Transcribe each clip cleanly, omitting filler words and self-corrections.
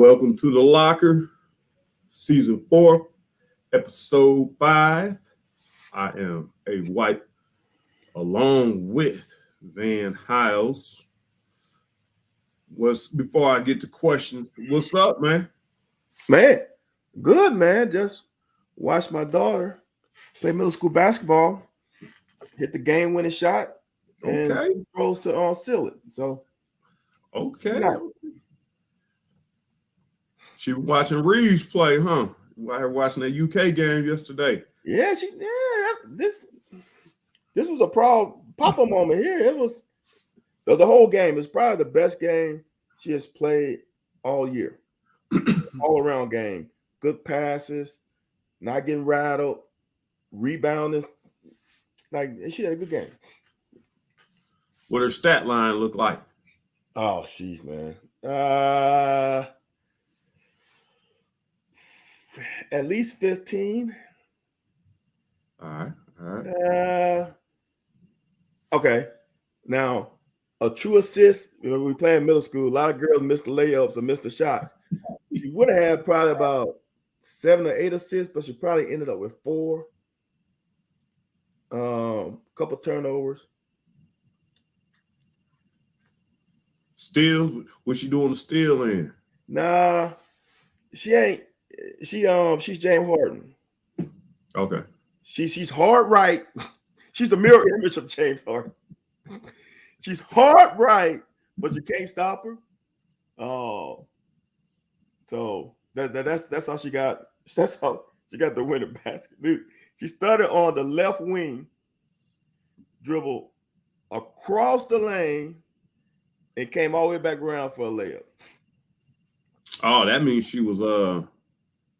Welcome to the Locker, Season 4, Episode 5. I am A White, along with Van Hiles. Before I get to questions, what's up, man? Man, good, man. Just watched my daughter play middle school basketball, hit the game-winning shot, and Okay. she throws to seal it. So, Okay. nice. She was watching Reeves play, huh? You out here watching that UK game yesterday. Yeah, this was a Papa moment here. It was the whole game is probably the best game she has played all year. All around game, good passes, not getting rattled, rebounding. Like she had a good game. What her stat line look like? Oh, sheesh, man. At least 15. All right. Okay. Now, a true assist, when we play in middle school, a lot of girls missed the layups or missed the shot. She would have had probably about 7 or 8 assists, but she probably ended up with 4. Couple turnovers. Steals? What she doing the steal in? Nah, she ain't. She's James Harden. Okay. She's hard right. She's the mirror image of James Harden. She's hard right, but you can't stop her. Oh, so that's how she got. That's how she got the winning basket, dude. She started on the left wing, dribbled across the lane, and came all the way back around for a layup. Oh, that means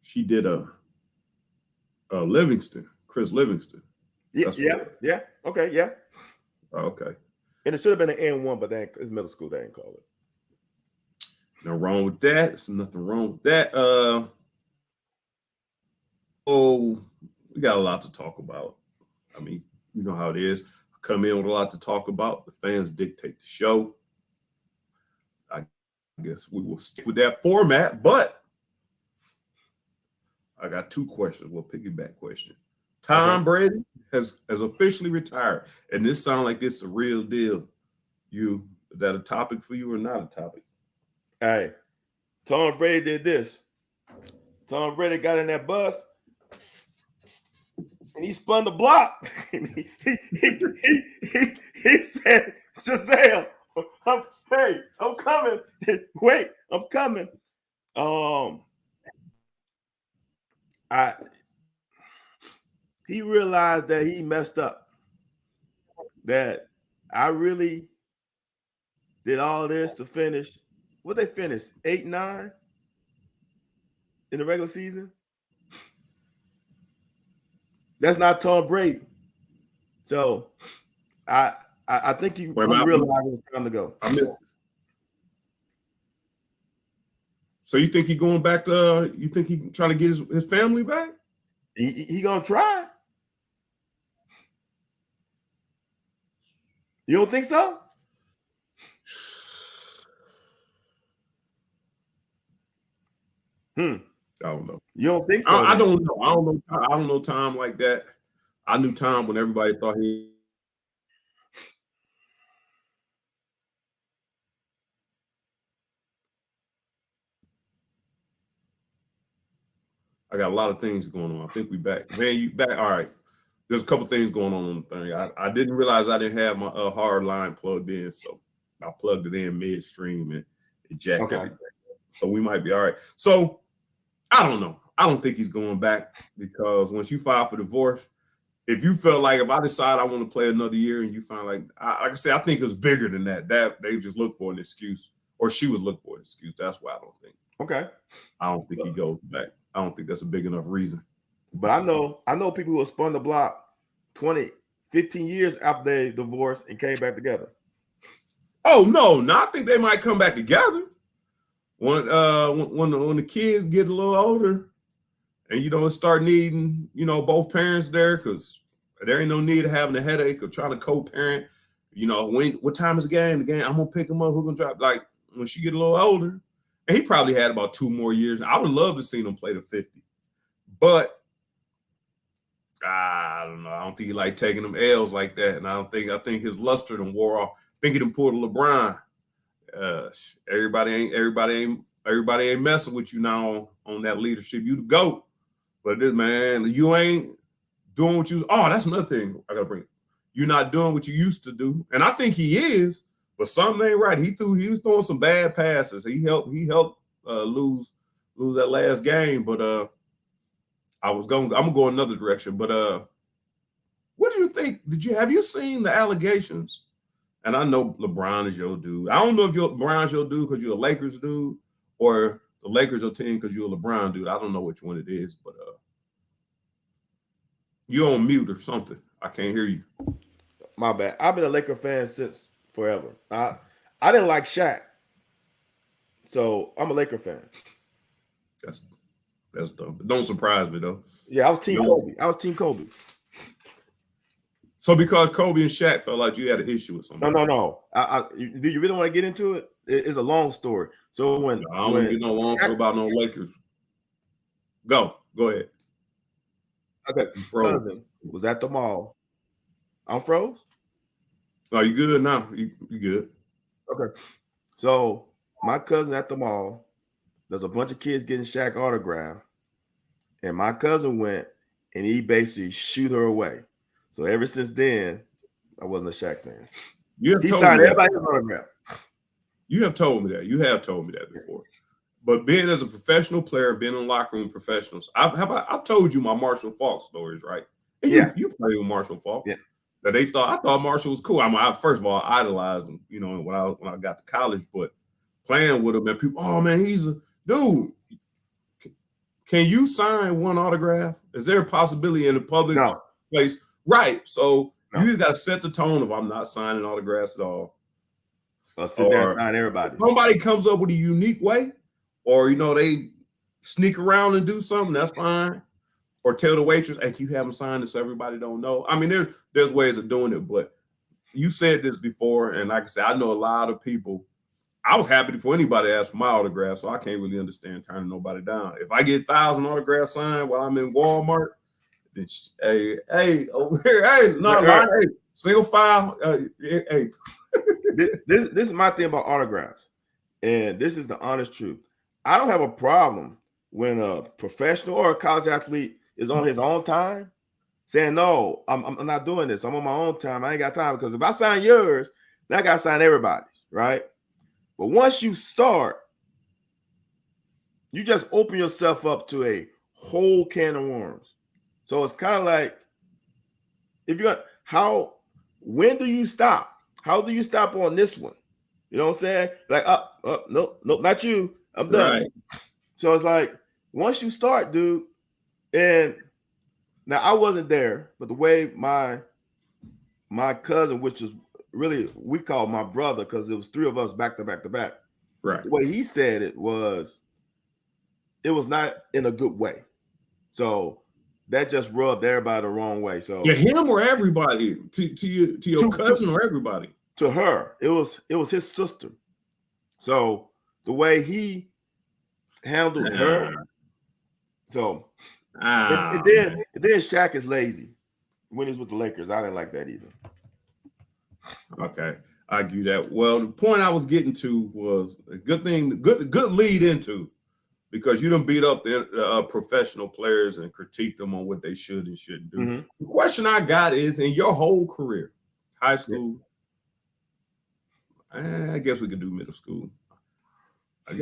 she did a Livingston, Chris Livingston. Yeah. Okay, yeah. Okay. And it should have been an N1, but it's middle school. They didn't call it. No wrong with that. There's nothing wrong with that. We got a lot to talk about. I mean, you know how it is. Come in with a lot to talk about. The fans dictate the show. I guess we will stick with that format, but I got 2 questions. Well, piggyback question. Tom Brady has officially retired, and this sounds like it's the real deal. Is that a topic for you or not a topic? Hey, Tom Brady did this. Tom Brady got in that bus, and he spun the block. he said, "Giselle, I'm coming. Wait, I'm coming." He realized that he messed up. That I really did all this to finish. What they finished 8-9 in the regular season. That's not Tom Brady. So I think he realized it was time to go. So you think he going back to? You think he trying to get his family back? He gonna try. You don't think so? I don't know. You don't think so? I don't know. I don't know Tom like that. I knew Tom when everybody thought he. I got a lot of things going on. I think we back. Man, you back. All right. There's a couple things going on the thing. I didn't realize I didn't have my hard line plugged in, so I plugged it in midstream and it jacked everything. So we might be all right. So I don't know. I don't think he's going back because once you file for divorce, if you felt like if I decide I want to play another year and you find like I said, I think it's bigger than that. That they just look for an excuse, or she would look for an excuse. That's why I don't think. Okay. I don't think he goes back. I don't think that's a big enough reason. But I know people who have spun the block 20, 15 years after they divorced and came back together. Oh no, I think they might come back together when the kids get a little older, and start needing both parents there, because there ain't no need of having a headache of trying to co-parent. What time is the game? I'm gonna pick them up. Who's gonna drop? Like when she get a little older, And he probably had about 2 more years. I would love to see him play to 50. But I don't know. I don't think he like taking them L's like that. And I think his luster done wore off. I think he done pulled a LeBron. Everybody ain't messing with you now on that leadership. You the GOAT. But this man, you ain't doing what you. Oh, that's another thing I gotta bring. You're not doing what you used to do. And I think he is, but something ain't right. He was throwing some bad passes. He helped lose that last game, but I'm gonna go another direction. But what do you think? Have you seen the allegations? And I know LeBron is your dude. I don't know if LeBron's your dude because you're a Lakers dude, or the Lakers your team because you're a LeBron dude. I don't know which one it is, but you're on mute or something. I can't hear you. My bad. I've been a Laker fan since forever. I didn't like Shaq, so I'm a Laker fan. That's dumb. It don't surprise me though. Yeah, I was Team Kobe. So because Kobe and Shaq felt like you had an issue with something. No. Do you really want to get into it? It's a long story. So I don't want to get no long story about no Lakers. Go ahead. Okay. Cousin was at the mall. I'm froze. Oh, you good now? You good? Okay. So my cousin at the mall, there's a bunch of kids getting Shaq autograph, and my cousin went and he basically shoot her away. So ever since then, I wasn't a Shaq fan. He signed everybody's autograph. You have told me that. You have told me that before. But being as a professional player, being in locker room professionals, I told you my Marshall Faulk stories, right? And you played with Marshall Faulk. Yeah. That I thought Marshall was cool. First of all, I idolized him, when I got to college, but playing with him and people, oh man, he's a dude. Can you sign one autograph? Is there a possibility in a public place? Right. So you just got to set the tone of I'm not signing autographs at all. I'll sit there and sign everybody. Somebody comes up with a unique way, or they sneak around and do something, that's fine. Or tell the waitress, hey, you haven't signed it so everybody don't know. I mean, there's ways of doing it, but you said this before, and like I said, I know a lot of people. I was happy for anybody to ask for my autograph, so I can't really understand turning nobody down. If I get 1,000 autographs signed while I'm in Walmart, then hey, over here, hey, single file, hey. This is my thing about autographs, and this is the honest truth. I don't have a problem when a professional or a college athlete is on his own time saying, no, I'm not doing this. I'm on my own time. I ain't got time, because if I sign yours, then I got to sign everybody's, right? But once you start, you just open yourself up to a whole can of worms. So it's kind of like, when do you stop? How do you stop on this one? You know what I'm saying? Like, nope, not you. I'm done. Right. So it's like, once you start, dude, and now I wasn't there, but the way my cousin, which is really, we call my brother because it was 3 of us back to back to back. Right. The way he said it was not in a good way. So that just rubbed everybody the wrong way. So to him or everybody, to your cousin or everybody? To her. It was his sister. So the way he handled her. So and then Shaq is lazy when he's with the Lakers. I didn't like that either. Okay, I give you that. Well, the point I was getting to was a good thing, good lead into, because you done beat up the professional players and critique them on what they should and shouldn't do. Mm-hmm. The question I got is, in your whole career, high school, I guess we could do middle school.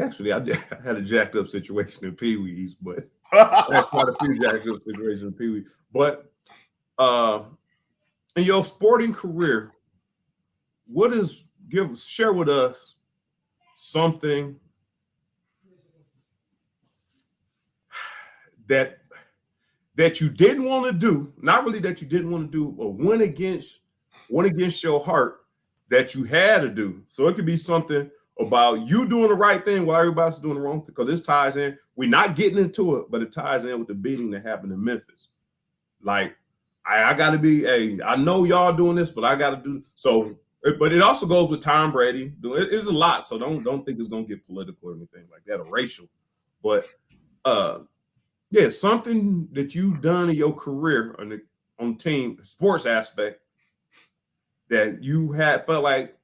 Actually, I had a jacked up situation in Pee Wee's, but I had quite a few jacked up situations in Pee Wee. But in your sporting career, share with us something that you didn't want to do, not really that you didn't want to do, but went against your heart that you had to do. So it could be something about you doing the right thing while everybody's doing the wrong thing, because this ties in. We're not getting into it, but it ties in with the beating that happened in Memphis. Like, I got to be, I know y'all doing this, but I got to do. So But it also goes with Tom Brady. It's a lot, so don't think it's gonna get political or anything like that or racial. But yeah, something that you've done in your career on team sports aspect that you had felt like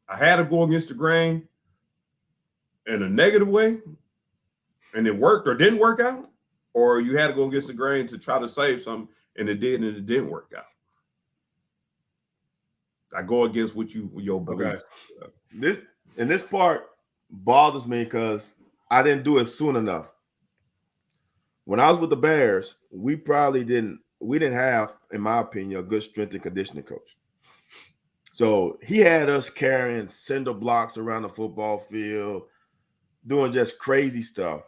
I had to go against the grain in a negative way, and it worked or didn't work out, or you had to go against the grain to try to save something and it didn't work out. I go against your beliefs. Okay. This part bothers me because I didn't do it soon enough. When I was with the Bears, we didn't have, in my opinion, a good strength and conditioning coach. So he had us carrying cinder blocks around the football field, doing just crazy stuff.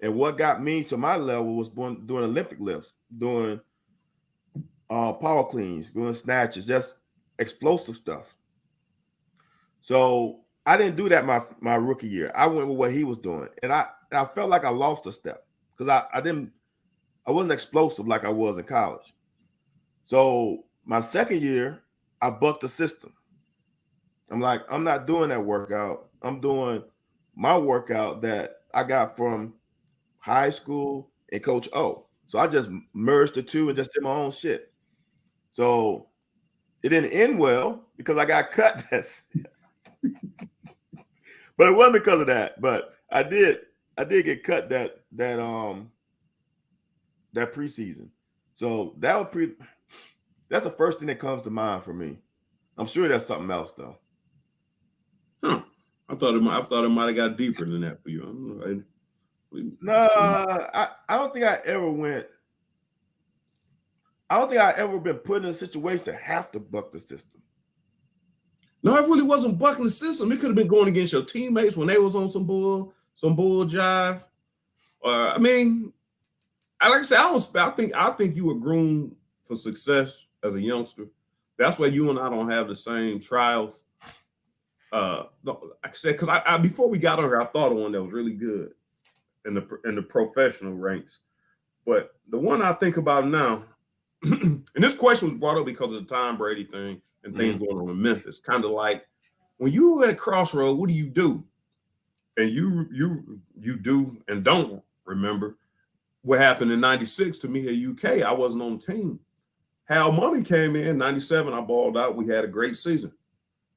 And what got me to my level was doing Olympic lifts, doing power cleans, doing snatches, just explosive stuff. So I didn't do that my rookie year. I went with what he was doing, and I felt like I lost a step because I wasn't explosive like I was in college. So my second year, I bucked the system. I'm like, I'm not doing that workout. I'm doing my workout that I got from high school and Coach O. So I just merged the two and just did my own shit. So it didn't end well because I got cut. But it wasn't because of that. But I did get cut that preseason. So that's the first thing that comes to mind for me. I'm sure there's something else though. Huh. I thought it might have got deeper than that for you. I don't know. No, I don't think I ever went. I don't think I ever been put in a situation to have to buck the system. No, it really wasn't bucking the system. It could have been going against your teammates when they was on some bull jive. I mean, like I said, I think you were groomed for success as a youngster. That's why you and I don't have the same trials. No, like I said, because I before we got on here, I thought of one that was really good in the professional ranks. But the one I think about now, and this question was brought up because of the Tom Brady thing and things going on in Memphis. Kind of like when you were at a crossroad, what do you do? And you do and don't remember what happened in '96 to me at UK. I wasn't on the team. Hal Mummy came in '97. I balled out. We had a great season.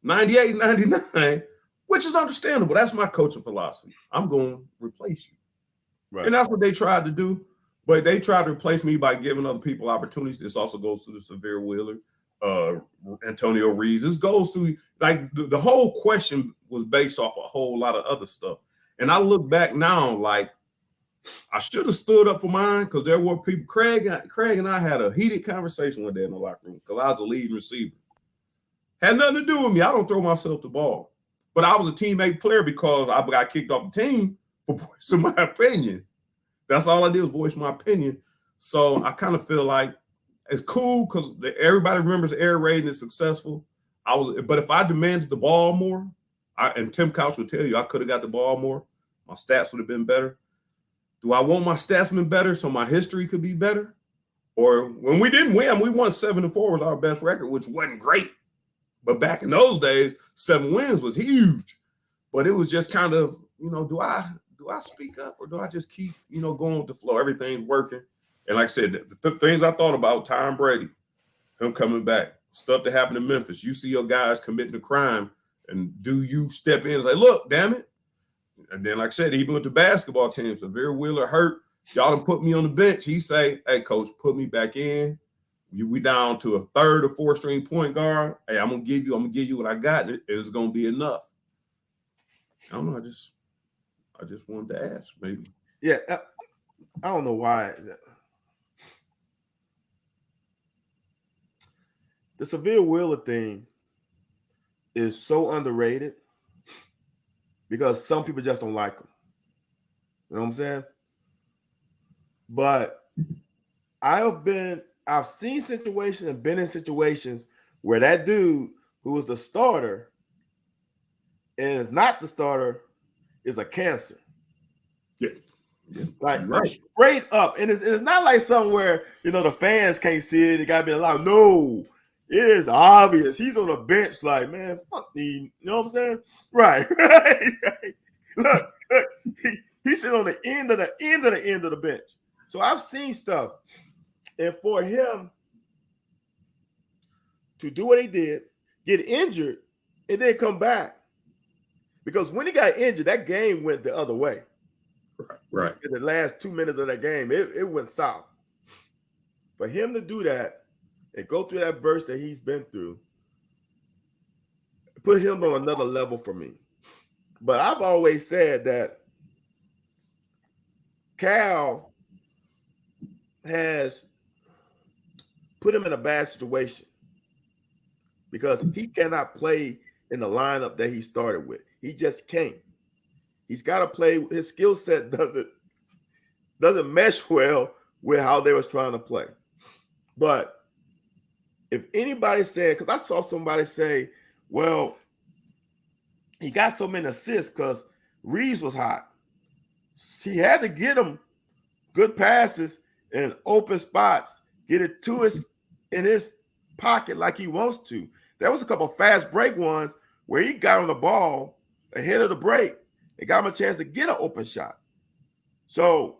'98, '99, which is understandable. That's my coaching philosophy. I'm going to replace you. Right. And that's what they tried to do. But they tried to replace me by giving other people opportunities. This also goes to the Severe Wheeler, Antonio Reeves. This goes to, like, the whole question was based off a whole lot of other stuff. And I look back now, like, I should have stood up for mine because there were people. Craig and I had a heated conversation one day in the locker room because I was a leading receiver. Had nothing to do with me. I don't throw myself the ball. But I was a teammate player because I got kicked off the team for voicing my opinion. That's all I did was voice my opinion. So I kind of feel like it's cool because everybody remembers air raid is successful. But if I demanded the ball more, and Tim Couch would tell you I could have got the ball more, my stats would have been better. Do I want my stats been better so my history could be better? Or when we didn't win, we won 7-4 was our best record, which wasn't great. But back in those days, 7 wins was huge. But it was just kind of, do I speak up or do I just keep, going with the flow? Everything's working. And like I said, the things I thought about Tom Brady, him coming back, stuff that happened in Memphis. You see your guys committing a crime, and do you step in and say, look, damn it? And then, like I said, even with the basketball team, Severe Wheeler hurt. Y'all done put me on the bench. He say, hey, coach, put me back in. We down to a third or fourth string point guard. Hey, I'm gonna give you what I got, and it's gonna be enough. I don't know. I just wanted to ask, maybe. Yeah, I don't know why. The Severe Wheeler thing is so underrated because some people just don't like him. You know what I'm saying? But I've seen situations and been in situations where that dude who was the starter and is not the starter is a cancer. Yeah. Like right. Straight up. And it's not like somewhere, the fans can't see it. It got to be allowed. No. It is obvious. He's on the bench like, man, fuck these. You know what I'm saying? Right. Right. Look, he's sitting on the end of the bench. So I've seen stuff. And for him to do what he did, get injured, and then come back. Because when he got injured, that game went the other way. Right. In the last 2 minutes of that game, it went south. For him to do that and go through that verse that he's been through, put him on another level for me. But I've always said that Cal has put him in a bad situation because he cannot play in the lineup that he started with. He just can't. He's got to play. His skill set doesn't mesh well with how they was trying to play. But if anybody said, because I saw somebody say, well, he got so many assists because Reeves was hot. He had to get him good passes in open spots, get it to in his pocket like he wants to. There was a couple of fast break ones where he got on the ball ahead of the break and got him a chance to get an open shot. So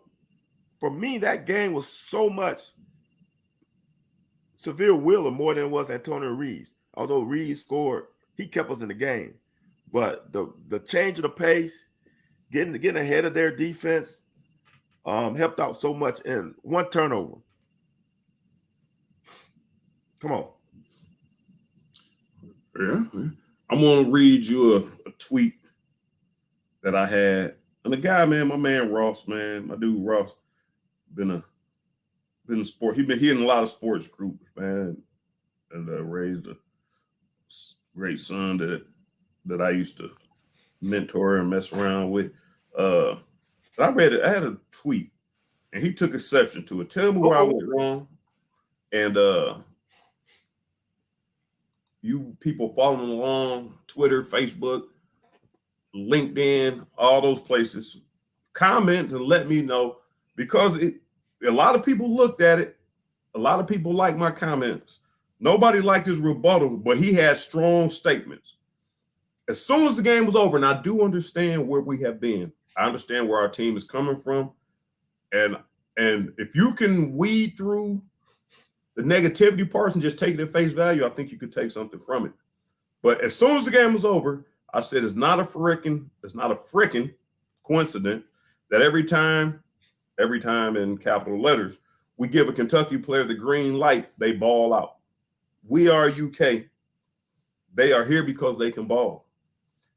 for me, that game was so much Severe Wheeler more than it was Antonio Reeves. Although Reeves scored, he kept us in the game. But the change of the pace, getting ahead of their defense, helped out so much in one turnover. Come on. Yeah. I'm going to read you a tweet that I had. And the guy, man, my man Ross, man, my dude Ross, been in sport. He in a lot of sports groups, man, and raised a great son that I used to mentor and mess around with. I read it. I had a tweet, and he took exception to it. Tell me where I went wrong, and you people following along, Twitter, Facebook, LinkedIn, all those places, comment and let me know, because a lot of people looked at it. A lot of people liked my comments. Nobody liked his rebuttal, but he had strong statements. As soon as the game was over, and I do understand where we have been, I understand where our team is coming from, and if you can weed through the negativity parts and just take it at face value, I think you could take something from it. But as soon as the game was over, I said it's not a frickin' coincidence that every time in capital letters, we give a Kentucky player the green light, they ball out. We are UK. They are here because they can ball.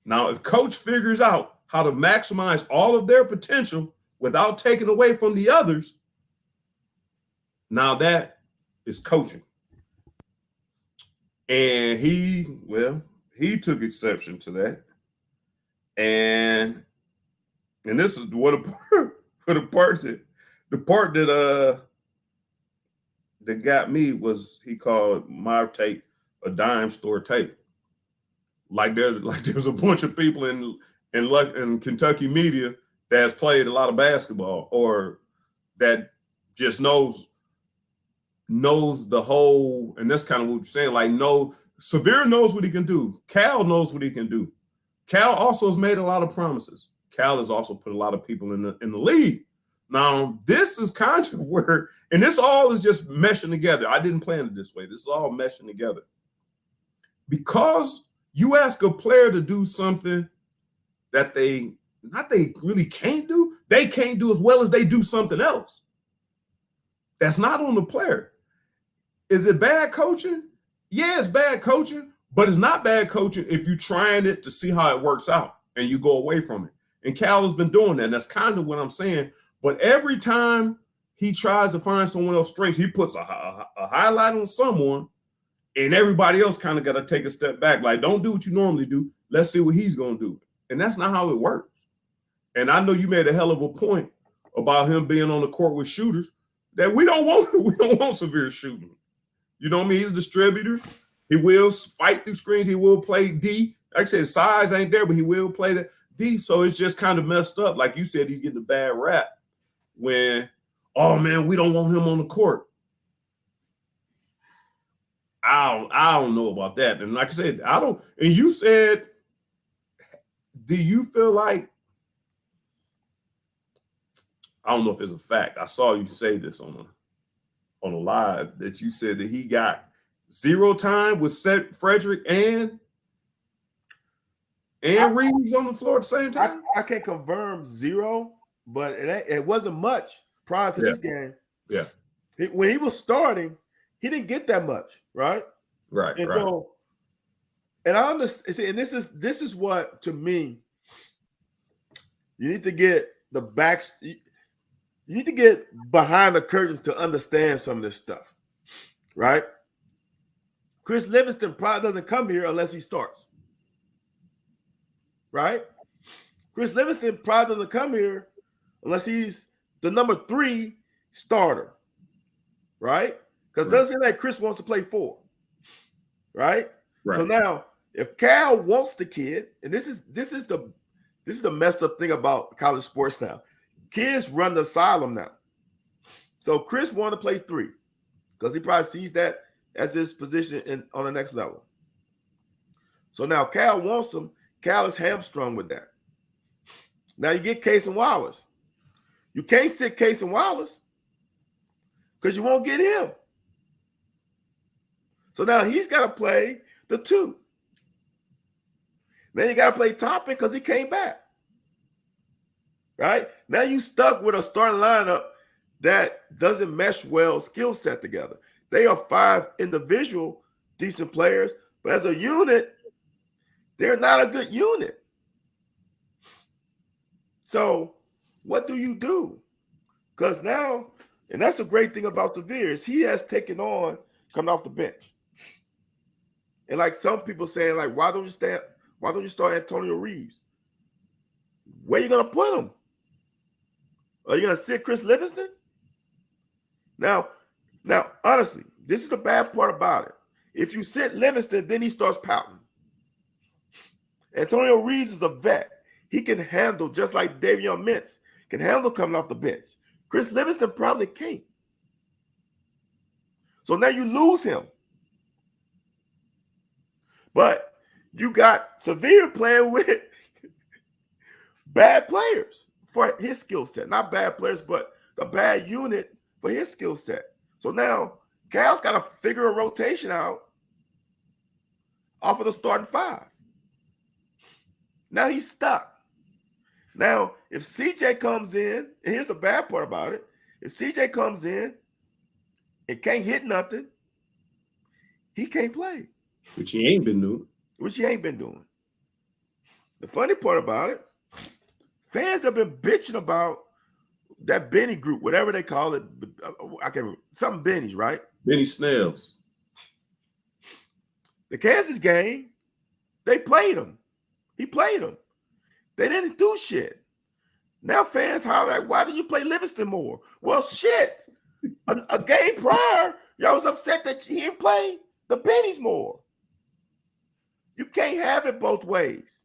Now, if coach figures out how to maximize all of their potential without taking away from the others, now that is coaching. And he took exception to that. And this is the part that got me was he called my tape a dime store tape. Like there's a bunch of people in Kentucky media that has played a lot of basketball or that just knows the whole, and that's kind of what you're saying. Like, Severe knows what he can do. Cal knows what he can do. Cal also has made a lot of promises. Cal has also put a lot of people in the league. Now, this is kind of where, and this all is just meshing together. I didn't plan it this way. This is all meshing together. Because you ask a player to do something that they really can't do, they can't do as well as they do something else. That's not on the player. Is it bad coaching? Yeah, it's bad coaching, but it's not bad coaching if you're trying it to see how it works out and you go away from it. And Cal has been doing that, and that's kind of what I'm saying. But every time he tries to find someone else's strengths, he puts a highlight on someone, and everybody else kind of got to take a step back. Like, don't do what you normally do. Let's see what he's going to do. And that's not how it works. And I know you made a hell of a point about him being on the court with shooters that we don't want Severe shooting. You know what I mean? He's a distributor. He will fight through screens. He will play D. Like I said, size ain't there, but he will play the D. So it's just kind of messed up. Like you said, he's getting a bad rap when, oh man, we don't want him on the court. I don't know about that. And like I said, I don't. And you said, do you feel like? I don't know if it's a fact. I saw you say this on a live that you said that he got 0 time with Frederick and Reeves on the floor at the same time. I can't confirm 0, but it wasn't much prior to this game. Yeah. When he was starting, he didn't get that much, right? Right. And right. so, and I understand, and this is what, to me, you need to get the backs. You need to get behind the curtains to understand some of this stuff, right? Chris Livingston probably doesn't come here unless he starts, right? Chris Livingston probably doesn't come here unless he's the number 3 starter, right? Because it doesn't seem like Chris wants to play 4, right? So now, if Cal wants the kid, and this is the messed up thing about college sports now. Kids run the asylum now. So Chris wanted to play 3 because he probably sees that as his position on the next level. So now Cal wants him. Cal is hamstrung with that. Now you get Case and Wallace. You can't sit Case and Wallace because you won't get him. So now he's got to play the 2. Then you got to play Toppin because he came back. Right? Now you stuck with a starting lineup that doesn't mesh well skill set together. They are 5 individual decent players, but as a unit, they're not a good unit. So what do you do? Because now, and that's the great thing about Sahvir, is he has taken on coming off the bench. And like some people saying, like, why don't you start Antonio Reeves? Where are you going to put him? Are you going to sit Chris Livingston? Now, honestly, this is the bad part about it. If you sit Livingston, then he starts pouting. Antonio Reeves is a vet. He can handle, just like Davion Mintz, can handle coming off the bench. Chris Livingston probably can't. So now you lose him. But you got Sahvir playing with bad players for his skill set. Not bad players, but a bad unit for his skill set. So now Cal's got to figure a rotation out off of the starting 5. Now he's stuck. Now, if CJ comes in, and here's the bad part about it, if CJ comes in and can't hit nothing, he can't play. Which he ain't been doing. The funny part about it, fans have been bitching about that Benny group, whatever they call it. I can't remember. Something Benny's, right? Benny Snells. The Kansas game, they played him. He played him. They didn't do shit. Now fans holler like, why did you play Livingston more? Well, shit. A game prior, y'all was upset that he didn't play the Bennies more. You can't have it both ways.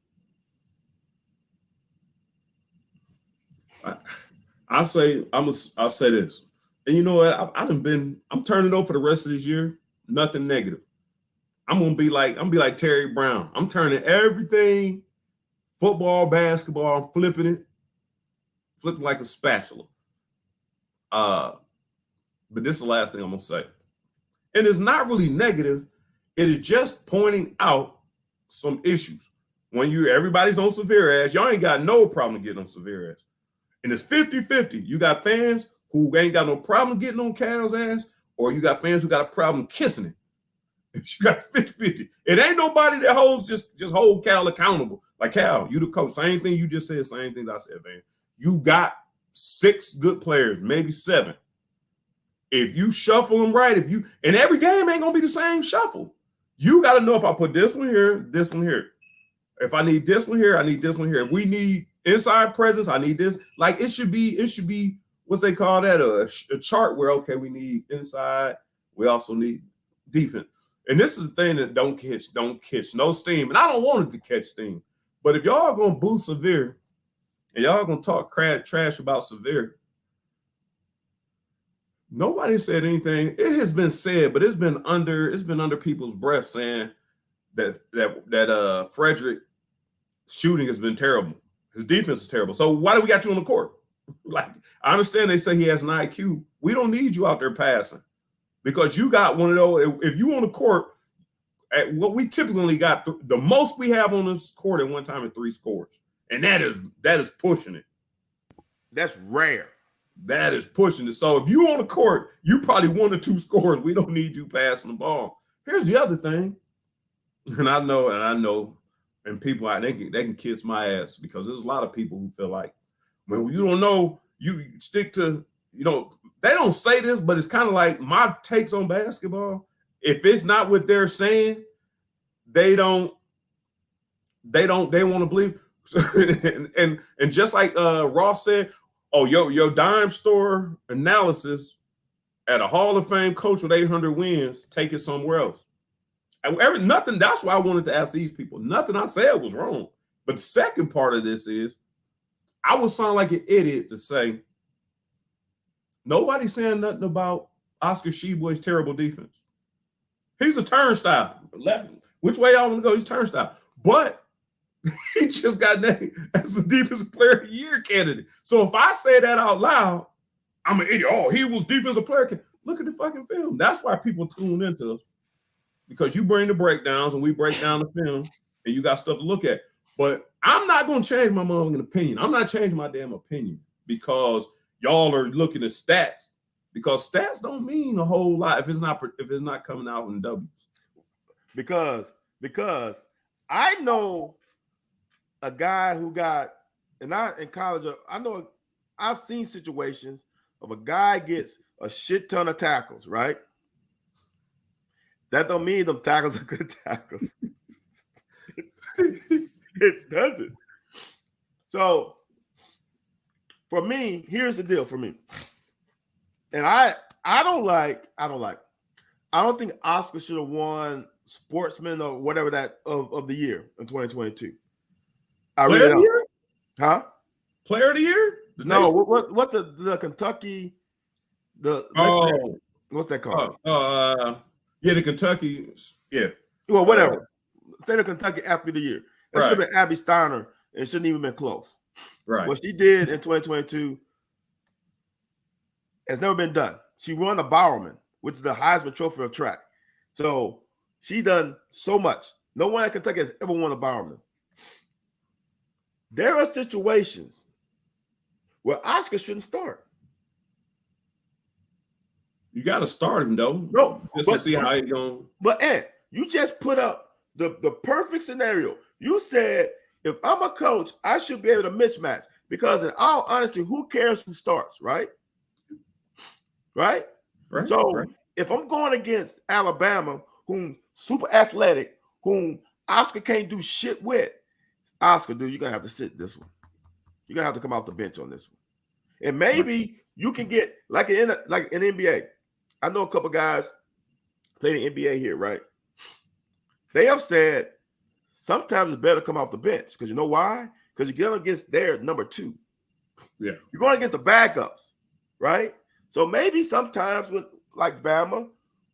I'll say this. And you know what? I'm turning over for the rest of this year. Nothing negative. I'm gonna be like Terry Brown. I'm turning everything football, basketball, I'm flipping like a spatula. But this is the last thing I'm gonna say. And it's not really negative, it is just pointing out some issues. When everybody's on Sahvir ass, y'all ain't got no problem getting on Sahvir ass. And it's 50-50. You got fans who ain't got no problem getting on Cal's ass, or you got fans who got a problem kissing it. You got 50-50. It ain't nobody that holds just hold Cal accountable. Like, Cal, you the coach. Same thing you just said, same things I said, man. You got 6 good players, maybe 7. If you shuffle them right, and every game ain't gonna be the same shuffle. You got to know if I put this one here, this one here. If I need this one here, I need this one here. If we need inside presence, I need this. Like, it should be what's they call that? A chart where, okay, we need inside. We also need defense. And this is the thing that don't catch no steam. And I don't want it to catch steam. But if y'all gonna boo Sahvir and y'all gonna talk trash about Sahvir, Nobody said anything. It has been said, but it's been under people's breath saying that Frederick shooting has been terrible. His defense is terrible. So why do we got you on the court? Like, I understand they say he has an IQ. We don't need you out there passing because you got one of those. If you on the court, at what we typically only got, the most we have on this court at one time is 3 scores, and that is pushing it. That's rare. That is pushing it. So if you on the court, you probably 1 or 2 scores. We don't need you passing the ball. Here's the other thing, and I know, and people they can kiss my ass because there's a lot of people who feel like, well, you don't know, you stick to, they don't say this, but it's kind of like my takes on basketball. If it's not what they're saying, they want to believe. and just like Ross said, oh, your dime store analysis at a Hall of Fame coach with 800 wins, take it somewhere else. Nothing. That's why I wanted to ask these people. Nothing I said was wrong. But the second part of this is, I would sound like an idiot to say nobody's saying nothing about Oscar Tshiebwe's terrible defense. He's a turnstile. Left. Which way y'all want to go? He's turnstile. But he just got named as the defensive player of the year candidate. So if I say that out loud, I'm an idiot. Oh, he was defensive player. Look at the fucking film. That's why people tune into us. Because you bring the breakdowns and we break down the film and you got stuff to look at. But I'm not going to change my motherfucking opinion. I'm not changing my damn opinion because y'all are looking at stats. Because stats don't mean a whole lot if it's not coming out in W's. Because I know a guy who got, and I in college, I've seen situations of a guy gets a shit ton of tackles, right? That don't mean them tackles are good tackles. It doesn't. So for me, here's the deal for me. And I don't think Oscar should have won Sportsman or whatever that of the year in 2022. Player of the year? Huh? Player of the year? No, what the Kentucky what's that called? Yeah, the Kentucky, yeah. Well, whatever. State of Kentucky Athlete of the Year. That should have been Abby Steiner. It shouldn't even been close. Right. What she did in 2022 has never been done. She won the Bowerman, which is the Heisman Trophy of track. So she done so much. No one at Kentucky has ever won a Bowerman. There are situations where Oscar shouldn't start. You got to start him though. No, just to see how he's going. But Ant, you just put up the perfect scenario. You said if I'm a coach, I should be able to mismatch because, in all honesty, who cares who starts, right? Right. So if I'm going against Alabama, whom super athletic, whom Oscar can't do shit with, Oscar, dude, you're gonna have to sit this one. You're gonna have to come off the bench on this one, and maybe you can get like in NBA. I know a couple guys playing in NBA here, right? They have said sometimes it's better to come off the bench because you know why? Because you're going against their number 2. Yeah, you're going against the backups, right? So maybe sometimes with like Bama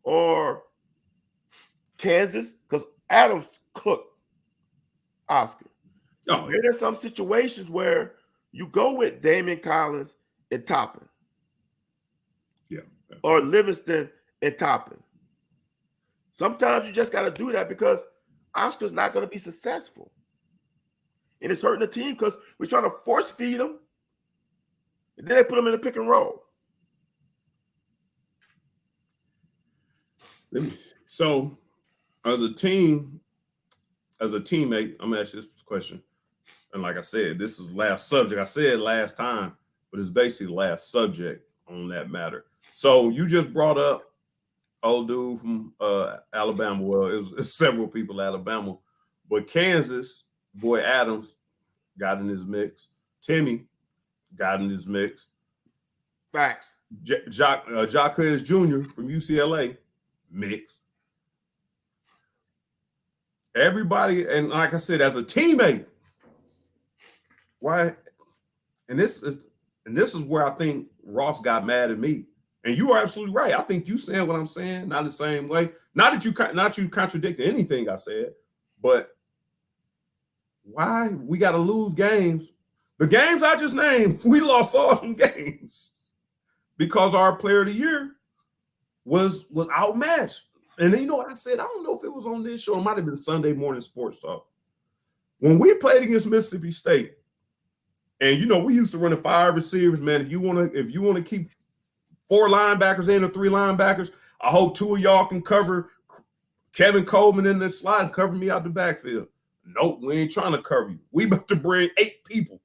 or Kansas, because Adams cooked Oscar. Oh, yeah. There's some situations where you go with Damian Collins and Toppin. Yeah. Or Livingston and Toppin. Sometimes you just got to do that because Oscar's not going to be successful. And it's hurting the team because we're trying to force feed them. And then they put them in a pick and roll. So, as a teammate, I'm going to ask you this question. And like I said, this is the last subject. I said last time, but it's basically the last subject on that matter. So you just brought up old dude from Alabama. Well, it was several people in Alabama, but Kansas, boy Adams got in his mix. Timmy got in his mix. Facts. Jacquez Jr. from UCLA mix. Everybody, and like I said, as a teammate, why? And this is where I think Ross got mad at me And you are absolutely right. I think you saying what I'm saying, not the same way. Not that you contradicted anything I said, but why we got to lose games? The games I just named, we lost all them games because our player of the year was outmatched. And then, you know what I said? I don't know if it was on this show. It might have been Sunday Morning Sports Talk. When we played against Mississippi State, and you know, we used to run 5 receivers, man. If you want to keep 4 linebackers in or 3 linebackers, I hope 2 of y'all can cover Kevin Coleman in the slot and cover me out the backfield. Nope, we ain't trying to cover you. We about to bring 8 people.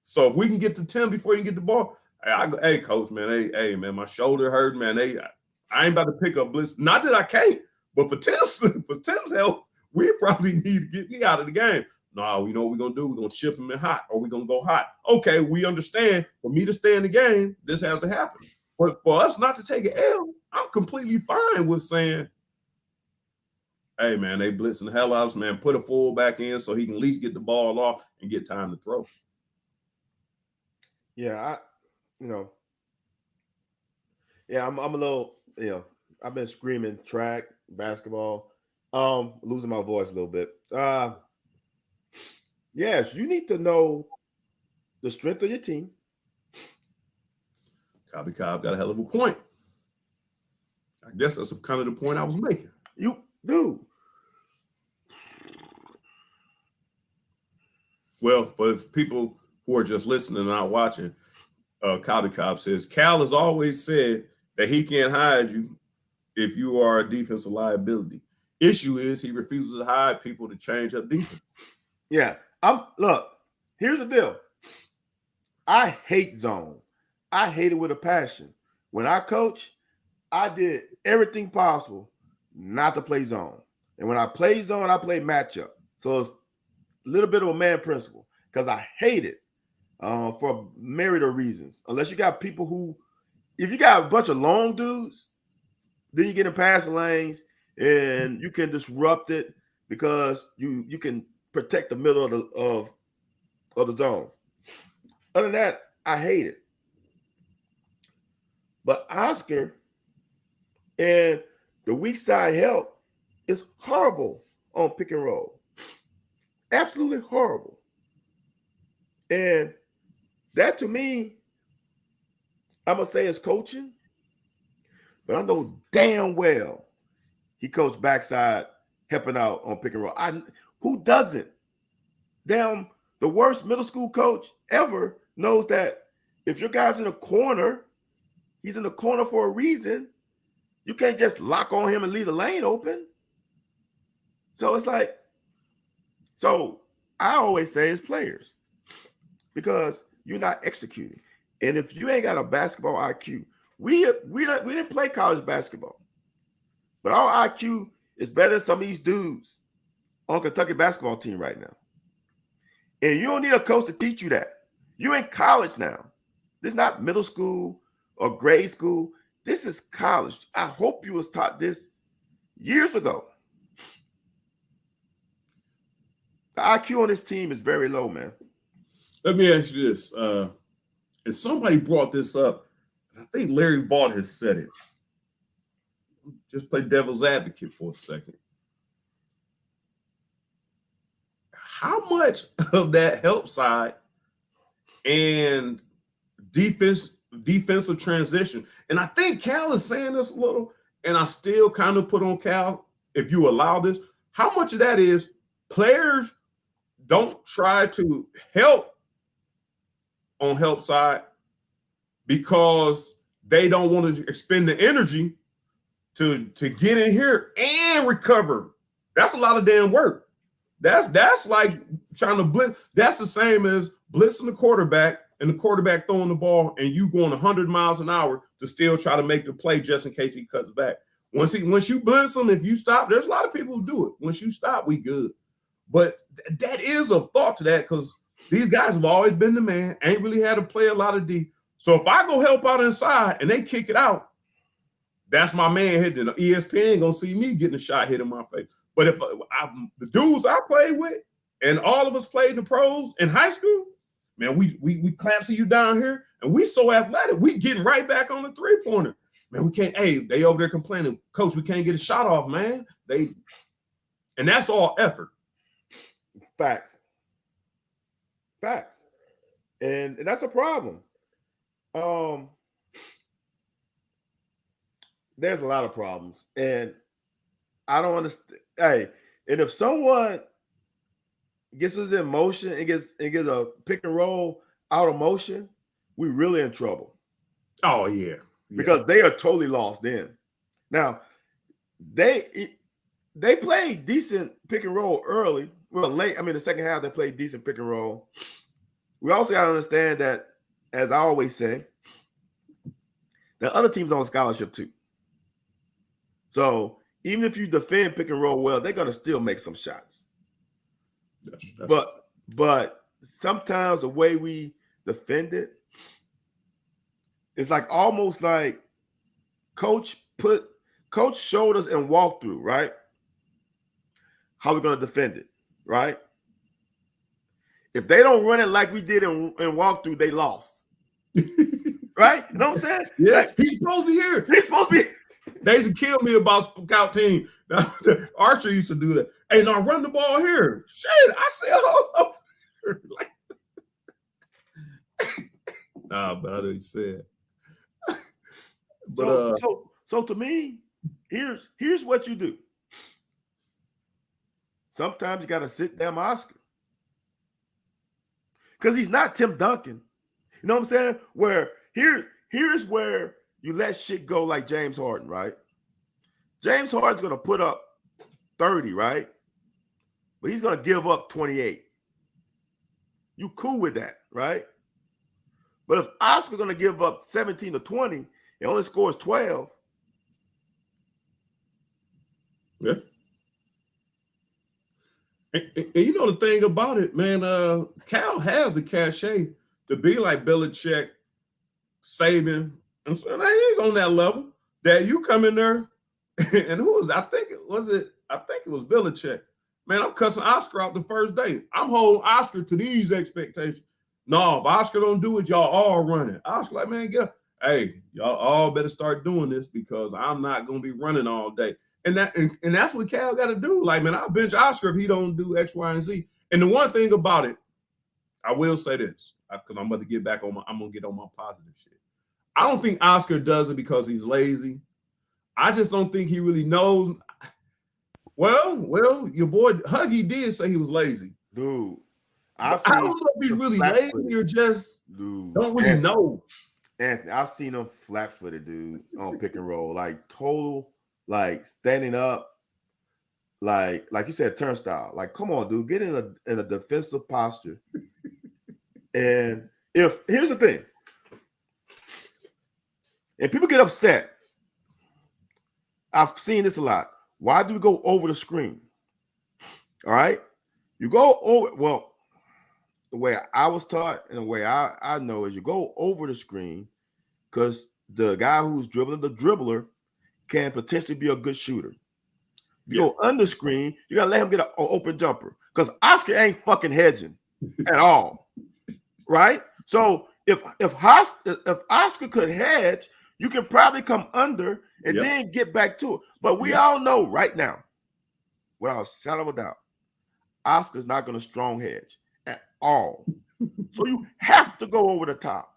So if we can get to 10 before you can get the ball, hey, coach, man, hey, man, my shoulder hurt, man. I ain't about to pick up blitz. Not that I can't, but for Tim's help, we probably need to get me out of the game. No, you know what we're going to do? We're going to chip him in hot, or we're going to go hot. Okay, we understand. For me to stay in the game, this has to happen. But for us not to take an L, I'm completely fine with saying, hey, man, they blitzing the hell out of us, man. Put a fullback in so he can at least get the ball off and get time to throw. Yeah, I'm a little, I've been screaming track, basketball, losing my voice a little bit. Yes, you need to know the strength of your team. Cobby Cobb got a hell of a point. I guess that's kind of the point I was making. You do. Well, for people who are just listening and not watching, Cobby Cobb says, Cal has always said that he can't hide you if you are a defensive liability. Issue is he refuses to hide people to change up defense. Yeah. Look, here's the deal. I hate zone. I hate it with a passion. When I coach, I did everything possible not to play zone. And when I play zone, I play matchup. So it's a little bit of a man principle because I hate it for a myriad of reasons. Unless you got people who, if you got a bunch of long dudes, then you get in passing lanes and you can disrupt it because you can protect the middle of the zone. Other than that, I hate it. But Oscar and the weak side help is horrible on pick and roll. Absolutely horrible. And that to me, I'm going to say is coaching, but I know damn well he coached backside helping out on pick and roll. Who doesn't? Damn, the worst middle school coach ever knows that if your guy's in a corner, he's in the corner for a reason. You can't just lock on him and leave the lane open. So it's like, so I always say it's players because you're not executing. And if you ain't got a basketball IQ, we didn't play college basketball, but our IQ is better than some of these dudes on Kentucky basketball team right now. And you don't need a coach to teach you that. You're in college now. This is not middle school or grade school. This is college. I hope you was taught this years ago. The IQ on this team is very low, man. Let me ask you this. And somebody brought this up. I think Larry Vaught has said it. Just play devil's advocate for a second. How much of that help side and defensive transition, and I think Cal is saying this a little, and I still kind of put on Cal, if you allow this, how much of that is players don't try to help on help side because they don't want to expend the energy to get in here and recover. That's a lot of damn work. That's like trying to blitz. That's the same as blitzing the quarterback and the quarterback throwing the ball and you going 100 miles an hour to still try to make the play just in case he cuts back. Once you blitz him, if you stop, there's a lot of people who do it. Once you stop, we good. But that is a thought to that because these guys have always been the man, ain't really had to play a lot of D. So if I go help out inside and they kick it out, that's my man hitting. ESPN ain't gonna see me getting a shot hit in my face. But if the dudes I played with and all of us played in the pros in high school, man, we clamps you down here and we so athletic, we getting right back on the 3-pointer. Man, we can't. Hey, they over there complaining, Coach, we can't get a shot off, man. And that's all effort. Facts. And that's a problem. There's a lot of problems, and I don't understand. Hey, and if someone gets us in motion and gets a pick and roll out of motion, we really in trouble. Oh yeah. Because they are totally lost then. Now, they played decent pick and roll early. Well, late. I mean, the second half they played decent pick and roll. We also got to understand that, as I always say, the other team's on scholarship too. So even if you defend pick and roll well, they're gonna still make some shots. But sometimes the way we defend it, it's like almost like coach showed us in walkthrough, right? How we're gonna defend it, right? If they don't run it like we did in walkthrough, they lost. Right? You know what I'm saying? Yeah, like, he's supposed to be here. He's supposed to be. They used to kill me about scout team. Archer used to do that. Hey, now run the ball here. Shit, I said all over. Like, nah, but I know you said. But so to me, here's what you do. Sometimes you got to sit down Oscar. Because he's not Tim Duncan. You know what I'm saying? Where here's where you let shit go like James Harden, right? James Harden's going to put up 30, right? But he's going to give up 28. You cool with that, right? But if Oscar's going to give up 17 to 20 and only scores 12. Yeah. And you know the thing about it, man, Cal has the cachet to be like Belichick, Saban, and so he's on that level that you come in there and I think it was Belichick. Man, I'm cussing Oscar out the first day. I'm holding Oscar to these expectations. No, if Oscar don't do it, y'all all running. Oscar like, man, get up. Hey, y'all all better start doing this because I'm not gonna be running all day. And that's what Cal got to do. Like, man, I'll bench Oscar if he don't do X, Y, and Z. And the one thing about it, I will say this, because I'm about to get back on I'm gonna get on my positive shit. I don't think Oscar does it because he's lazy. I just don't think he really knows. Well, your boy Huggy did say he was lazy. Dude. I don't know if he's really lazy or just don't really know. Anthony, I've seen him flat-footed, dude, on pick and roll. Like total, like standing up, like you said, turnstile. Like, come on, dude, get in a defensive posture. And here's the thing, and people get upset. I've seen this a lot. Why do we go over the screen? All right, you go over. Well, the way I was taught and the way I know is you go over the screen because the guy who's dribbling the dribbler can potentially be a good shooter. If you go under screen, you gotta let him get an open jumper because Oscar ain't fucking hedging at all, right? So if Oscar could hedge, you can probably come under and then get back to it. But we all know right now, without a shadow of a doubt, Oscar's not going to strong hedge at all. So you have to go over the top.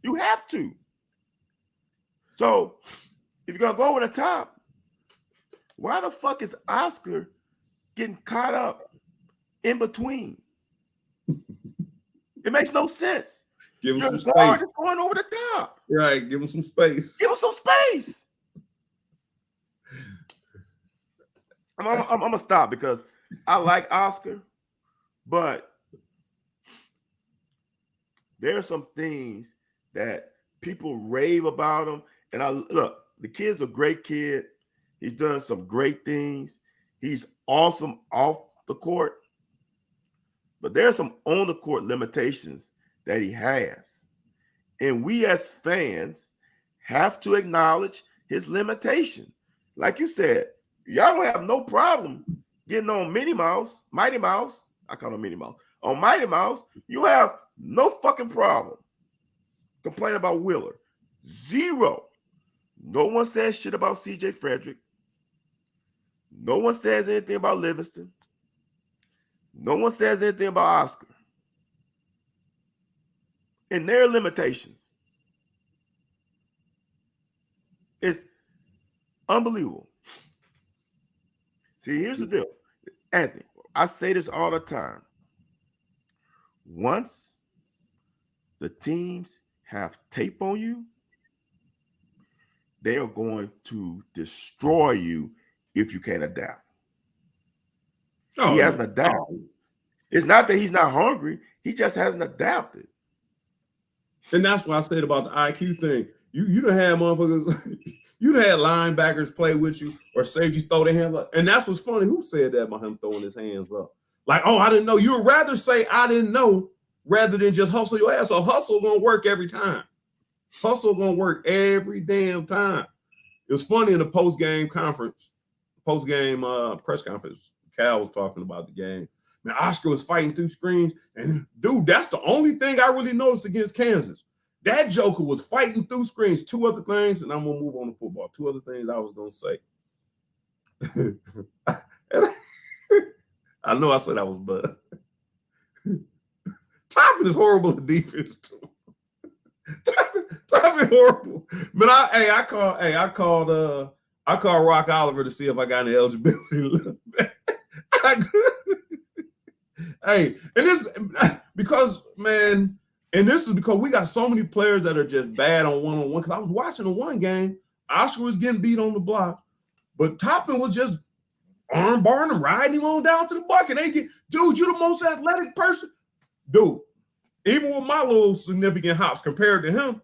You have to. So if you're going to go over the top, why the fuck is Oscar getting caught up in between? It makes no sense. Give him some space. It's going over the top. Right, give him some space. Give him some space. I'm gonna stop because I like Oscar, but there are some things that people rave about him. And look, the kid's a great kid. He's done some great things. He's awesome off the court. But there are some on the court limitations that he has. And we as fans have to acknowledge his limitation. Like you said, y'all don't have no problem getting on Mighty Mouse. I call him Minnie Mouse. On Mighty Mouse, you have no fucking problem complaining about Wheeler. Zero. No one says shit about CJ Frederick. No one says anything about Livingston. No one says anything about Oscar. And their limitations. It's unbelievable. See, here's the deal. Anthony, I say this all the time. Once the teams have tape on you, they are going to destroy you if you can't adapt. Oh, he hasn't adapted. It's not that he's not hungry. He just hasn't adapted. And that's what I said about the IQ thing. You done had motherfuckers, you done had linebackers play with you or safeties throw their hands up. And that's what's funny. Who said that about him throwing his hands up? Like, oh, I didn't know. You would rather say I didn't know rather than just hustle your ass. So hustle gonna work every time. Hustle gonna work every damn time. It was funny in the post-game press conference. Cal was talking about the game. Man, Oscar was fighting through screens. And dude, that's the only thing I really noticed against Kansas. That joker was fighting through screens. Two other things, and I'm gonna move on to football. Two other things I was gonna say. I know I said I was Bud. Toppin is horrible at defense too. Toppin horrible. Man, I called Rock Oliver to see if I got any eligibility. Hey, and this because man, and this is because we got so many players that are just bad on one-on-one. Because I was watching the one game, Oscar was getting beat on the block, but Toppin was just arm barring him, riding him on down to the bucket. They get, dude, you're the most athletic person. Dude, even with my little significant hops compared to him,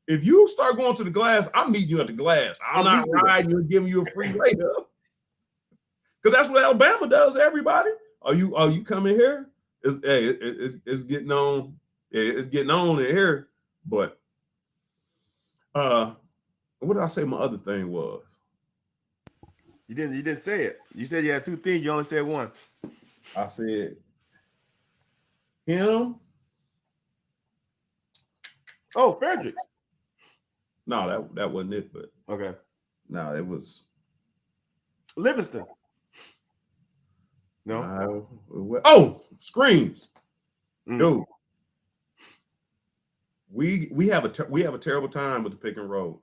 if you start going to the glass, I'm meeting you at the glass. I'm not riding you and giving you a free layup. Because that's what Alabama does to everybody. Are you coming here? It's getting on. It's getting on in here. But what did I say my other thing was? You didn't say it. You said you had two things. You only said one. I said him. Oh, Fredericks. No, that wasn't it. But okay. No, it was Livingston. No. Screens. Dude. We have a terrible time with the pick and roll.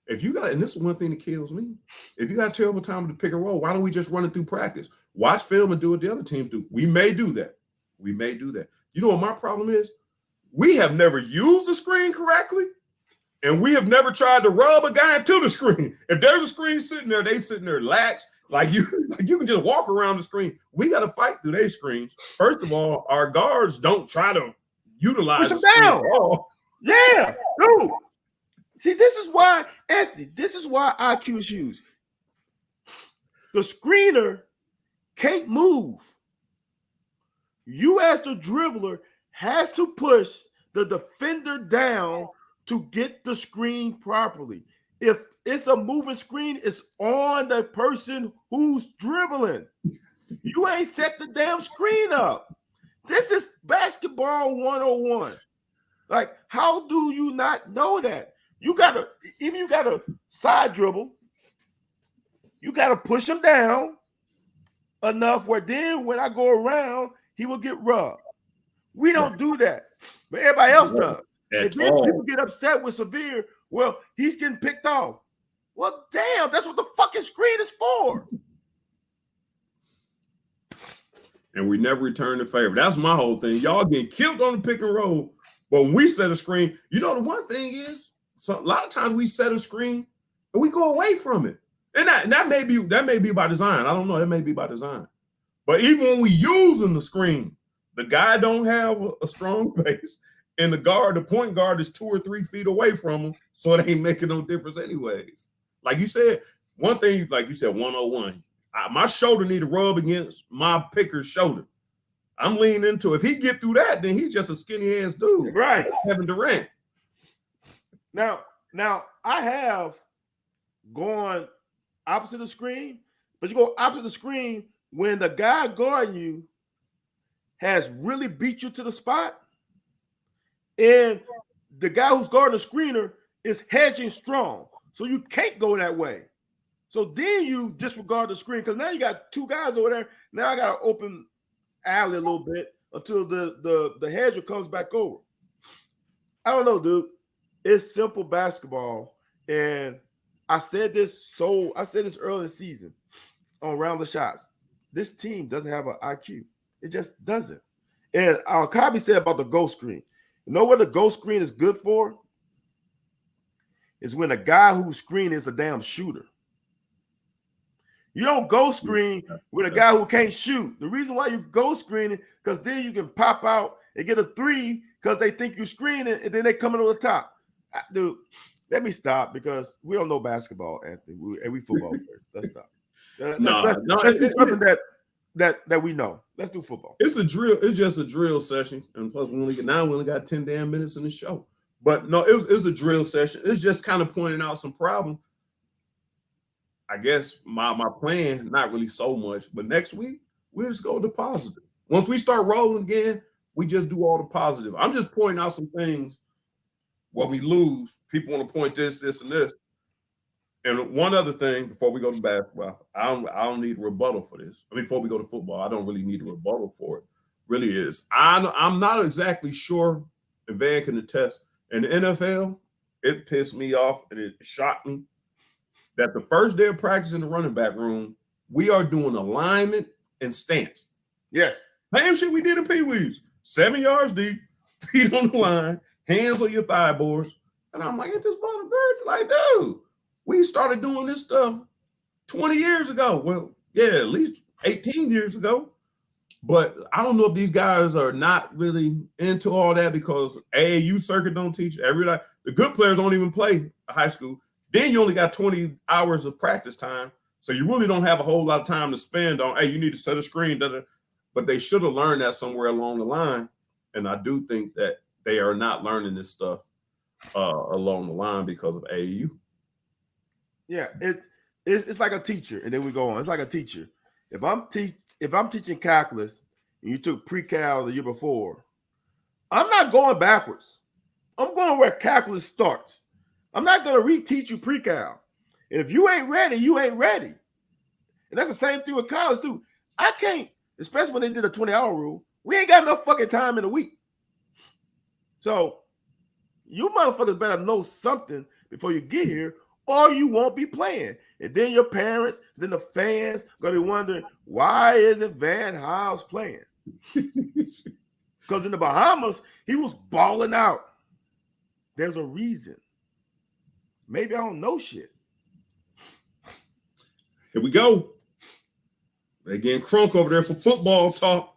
If you got, and this is one thing that kills me, if you got a terrible time with the pick and roll, why don't we just run it through practice? Watch film and do what the other teams do. We may do that. You know what my problem is? We have never used the screen correctly, and we have never tried to rub a guy into the screen. If there's a screen sitting there, they sitting there lax. Like you can just walk around the screen. We got to fight through their screens. First of all, our guards don't try to utilize push them down. Yeah, dude. See, this is why, Anthony, IQ is used. The screener can't move. You as the dribbler has to push the defender down to get the screen properly. If it's a moving screen, it's on the person who's dribbling. You ain't set the damn screen up. This is basketball 101. Like, how do you not know that? You gotta side dribble, you gotta push him down enough where then when I go around, he will get rubbed. We don't do that, but everybody else does. And then people get upset with Severe. Well, he's getting picked off. Well, damn, that's what the fucking screen is for. And we never return the favor. That's my whole thing. Y'all getting killed on the pick and roll, but when we set a screen, you know the one thing is, so a lot of times we set a screen and we go away from it. And that may be by design. I don't know. That may be by design. But even when we using the screen, the guy don't have a strong base, and the point guard is 2 or 3 feet away from him, so it ain't making no difference anyways. Like you said, one thing, like you said, 101. My shoulder need to rub against my picker's shoulder. I'm leaning into it. If he get through that, then he's just a skinny ass dude. Right. That's Kevin Durant. Now I have gone opposite the screen, but you go opposite the screen when the guy guarding you has really beat you to the spot, and the guy who's guarding the screener is hedging strong. So you can't go that way. So then you disregard the screen because now you got two guys over there. Now I got to open alley a little bit until the hedger comes back over. I don't know, dude. It's simple basketball. And I said this early in the season on Round the Shots. This team doesn't have an IQ. It just doesn't. And Kobe said about the ghost screen. You know what the ghost screen is good for? Is when a guy who's screening is a damn shooter. You don't go screen with a guy who can't shoot. The reason why you go screening, because then you can pop out and get a three because they think you're screening, and then they coming over the top. Dude, let me stop because we don't know basketball, Anthony. We football players. Let's stop. Let's do something that we know. Let's do football. It's a drill. It's just a drill session, and plus we only got 10 damn minutes in the show. But no, it was a drill session. It's just kind of pointing out some problem. I guess my plan, not really so much, but next week we'll just go to positive. Once we start rolling again, we just do all the positive. I'm just pointing out some things. When we lose, people want to point this, and this. And one other thing before we go to basketball, I don't need a rebuttal for this. I mean, before we go to football, I don't really need a rebuttal for it. Really is. I'm not exactly sure, and Van can attest. In the NFL, it pissed me off and it shocked me that the first day of practice in the running back room, we are doing alignment and stance. Yes. Same shit we did in Pee Wee's. 7 yards deep, feet on the line, hands on your thigh boards. And I'm like, get this ball bitch. Like, dude, we started doing this stuff 20 years ago. Well, yeah, at least 18 years ago. But I don't know if these guys are not really into all that because AAU circuit don't teach everybody. The good players don't even play high school. Then you only got 20 hours of practice time. So you really don't have a whole lot of time to spend on, hey, you need to set a screen. But they should have learned that somewhere along the line. And I do think that they are not learning this stuff along the line because of AAU. Yeah, it's like a teacher. And then we go on. It's like a teacher. If I'm teaching calculus and you took pre-cal the year before, I'm not going backwards. I'm going where calculus starts. I'm not going to reteach you pre-cal. And if you ain't ready, you ain't ready. And that's the same thing with college too. I can't, especially when they did a 20-hour rule, we ain't got enough fucking time in a week. So you motherfuckers better know something before you get here, or you won't be playing. And then your parents, then the fans gonna be wondering, why isn't Van Hiles playing? Because in the Bahamas, he was balling out. There's a reason. Maybe I don't know shit. Here we go. They're getting crunk over there for football talk.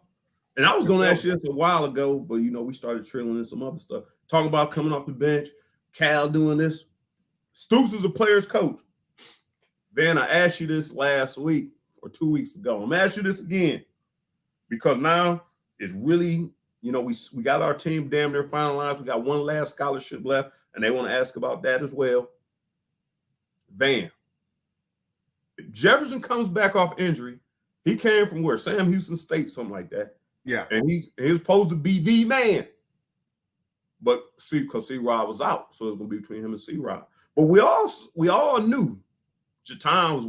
And I was going to ask you this a while ago, but, we started trilling in some other stuff. Talking about coming off the bench, Cal doing this. Stoops is a player's coach. Van, I asked you this last week or 2 weeks ago. I'm going to ask you this again because now it's really, we got our team damn near finalized. We got one last scholarship left, and they want to ask about that as well. Van, if Jefferson comes back off injury, he came from where? Sam Houston State, something like that. Yeah. And he was supposed to be the man. But because C-Rod was out, so it's going to be between him and C-Rod. But we all knew Jatan was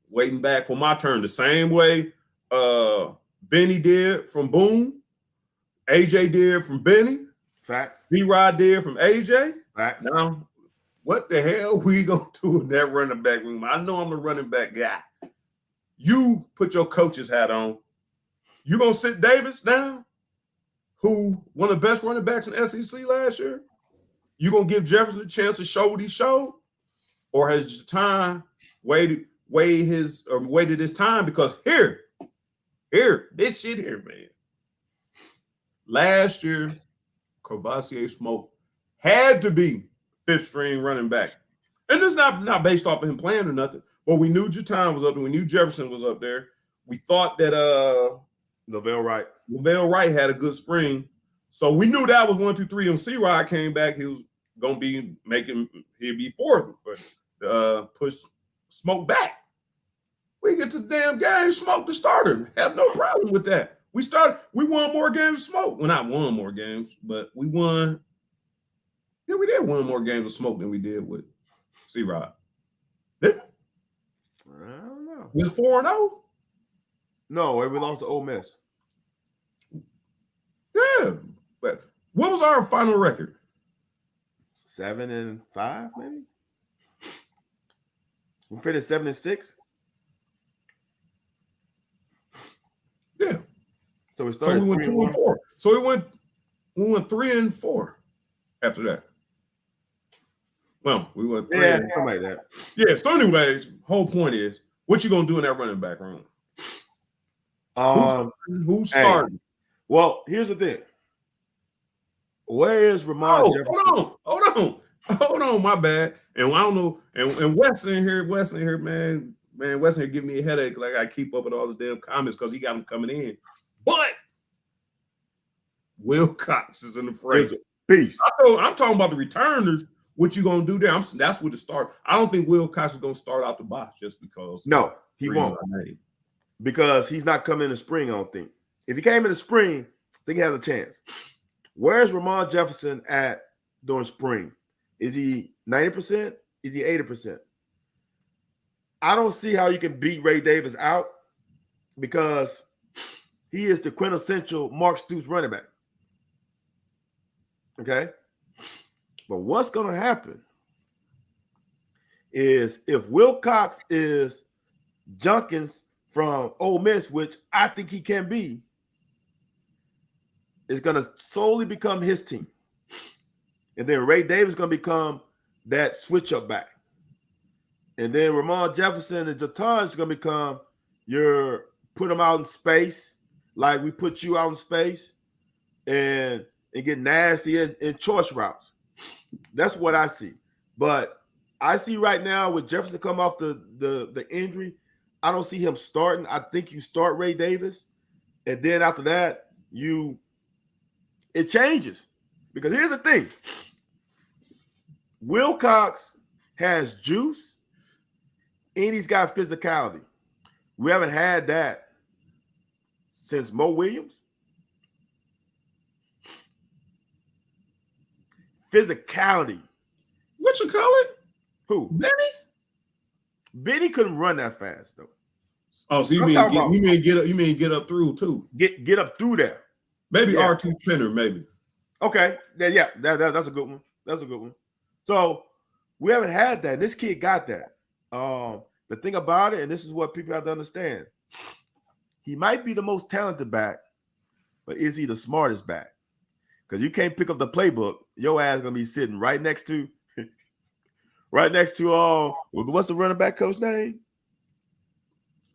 waiting back for my turn the same way Benny did from Boone, AJ did from Benny, Facts. B-Rod did from AJ. Facts. Now, what the hell we going to do in that running back room? I know I'm the running back guy. You put your coach's hat on. You going to sit Davis down, who one of the best running backs in SEC last year? You going to give Jefferson a chance to show what he showed? Or has Jatan waited his time? Because here, this shit here, man. Last year, Courvoisier Smoke had to be fifth string running back. And it's not based off of him playing or nothing. But we knew Jatan was up there. We knew Jefferson was up there. We thought that Lavelle Wright had a good spring. So we knew that was 1, 2, 3. When C-Rod came back, he was going to be he'd be fourth. But push Smoke back. We get to the damn game, Smoke the starter. Have no problem with that. We won more games than Smoke. Well, not won more games, but we won. Yeah, we did win more games of smoke than we did with C-Rod. Didn't I don't know. we? Was 4-0? No, we lost to Ole Miss. Yeah. But what was our final record? 7-5, maybe. We finished 7-6. Yeah. So we So started. we went 2-4. So we went 3-4 after that. Well, we went 3. Yeah, something like that. Yeah. So, anyways, whole point is, what you gonna do in that running back room? Who's starting? Well, here's the thing. Where is Ramon Jefferson? Hold on, my bad. And I don't know. And Wes in here, man, Wes in here giving me a headache. Like I keep up with all the damn comments because he got them coming in. But Will Cox is in the fray. Peace. I'm talking about the returners. What you gonna do there? That's what the start. I don't think Will Cox is gonna start out the box just because. No, he won't. Because he's not coming in the spring, I don't think. If he came in the spring, I think he has a chance. Where's Ramon Jefferson at during spring? Is he 90%? Is he 80%? I don't see how you can beat Ray Davis out because he is the quintessential Mark Stoops running back. Okay? But what's going to happen is if Will Cox is Junkins from Ole Miss, which I think he can be, it's going to solely become his team. And then Ray Davis is going to become that switch-up back. And then Ramon Jefferson and Jatan is going to become your put them out in space, like we put you out in space, and get nasty in choice routes. That's what I see. But I see right now with Jefferson come off the injury, I don't see him starting. I think you start Ray Davis, and then after that, it changes. Because here's the thing. Will Cox has juice, and he's got physicality. We haven't had that since Mo Williams. Physicality. What you call it? Who? Benny? Benny couldn't run that fast though. Oh, so you mean get up through too? Get up through there. Maybe R2 Trainer, maybe. Okay. Yeah, that's a good one. That's a good one. So we haven't had that. This kid got that. The thing about it, and this is what people have to understand, he might be the most talented back, but is he the smartest back? Because you can't pick up the playbook. Your ass gonna be sitting right next to what's the running back coach name?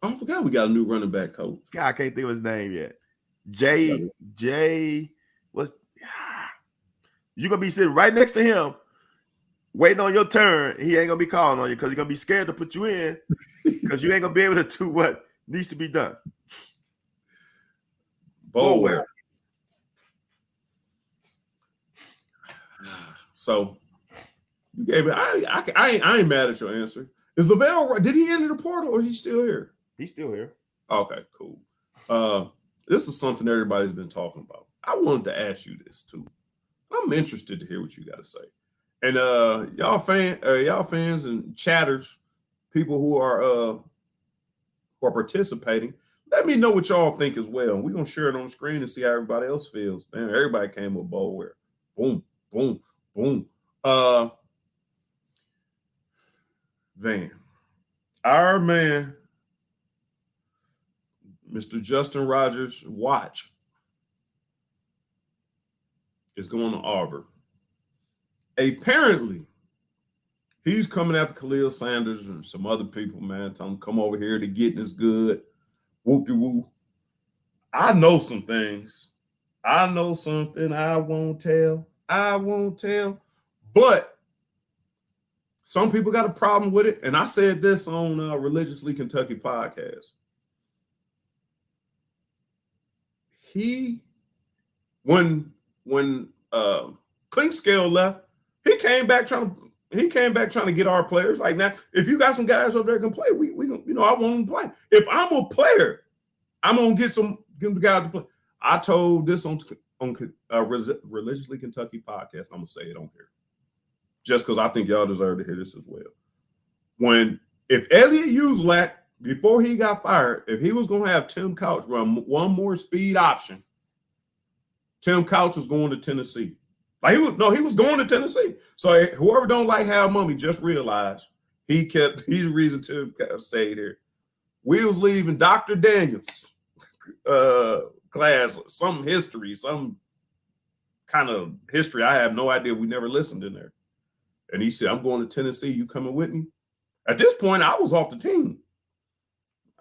Oh, I forgot we got a new running back coach. God, I can't think of his name yet. J. What's you're gonna be sitting right next to him, waiting on your turn. He ain't gonna be calling on you because he's gonna be scared to put you in because you ain't gonna be able to do what needs to be done. Boulware. So you gave it. I ain't mad at your answer. Is Lavelle? Did he enter the portal or is he still here? He's still here. Okay, cool. This is something everybody's been talking about. I wanted to ask you this too. I'm interested to hear what you got to say. And y'all fans and chatters, people who are participating, let me know what y'all think as well. We're gonna share it on the screen and see how everybody else feels. Man, everybody came with Boulware. Boom, boom, boom. Van, our man, Mr. Justin Rogers' watch is going to Auburn. Apparently, he's coming after Khalil Sanders and some other people, man. Tell them come over here to getting us good. Whoop-de-woo. I know some things. I know something I won't tell. But some people got a problem with it. And I said this on Religiously Kentucky podcast. When Clinkscale left, he came back trying to get our players. Like, now, if you got some guys over there that can play, I want them to play. If I'm a player, I'm gonna get the guys to play. I told this on Religiously Kentucky podcast. I'm gonna say it on here. just because I think y'all deserve to hear this as well. If Elliot Uselak, before he got fired, if he was going to have Tim Couch run one more speed option, Tim Couch was going to Tennessee. He was going to Tennessee. So whoever don't like Hal Mummy just realized he's the reason Tim stayed here. We was leaving Dr. Daniels class, some history, some kind of history. I have no idea. We never listened in there. And he said, I'm going to Tennessee. You coming with me? At this point, I was off the team.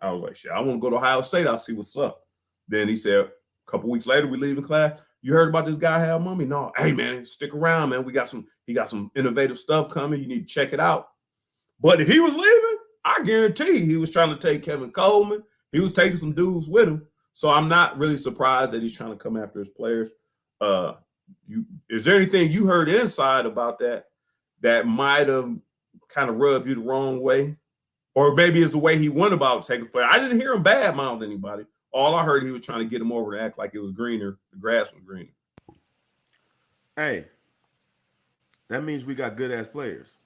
I was like, shit, I want to go to Ohio State. I'll see what's up. Then he said, a couple weeks later, we leaving class. You heard about this guy, Hal Mummy? No. Hey, man, stick around, man. He got some innovative stuff coming. You need to check it out. But if he was leaving, I guarantee he was trying to take Kevin Coleman. He was taking some dudes with him. So I'm not really surprised that he's trying to come after his players. Is there anything you heard inside about that might have kind of rubbed you the wrong way? Or maybe it's the way he went about taking player. I didn't hear him badmouth anybody. All I heard, he was trying to get him over to act like it was greener. The grass was greener. Hey, that means we got good-ass players.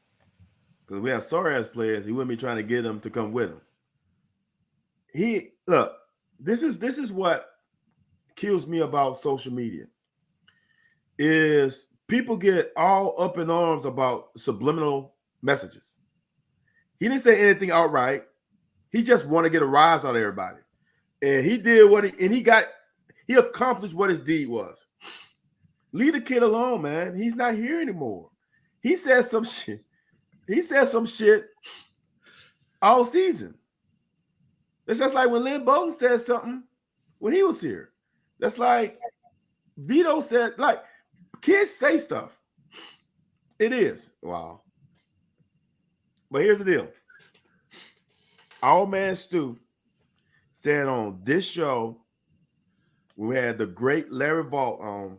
Because we have sorry-ass players, he wouldn't be trying to get them to come with him. Look, this is what kills me about social media. Is people get all up in arms about subliminal messages. He didn't say anything outright. He just wanted to get a rise out of everybody. And he did he accomplished what his deed was. Leave the kid alone, man. He's not here anymore. He said some shit. He said some shit all season. It's just like when Lynn Bowden said something when he was here. That's like Vito said, like, kids say stuff. It is. Wow. But here's the deal. Our man Stu said on this show, when we had the great Larry Vault on,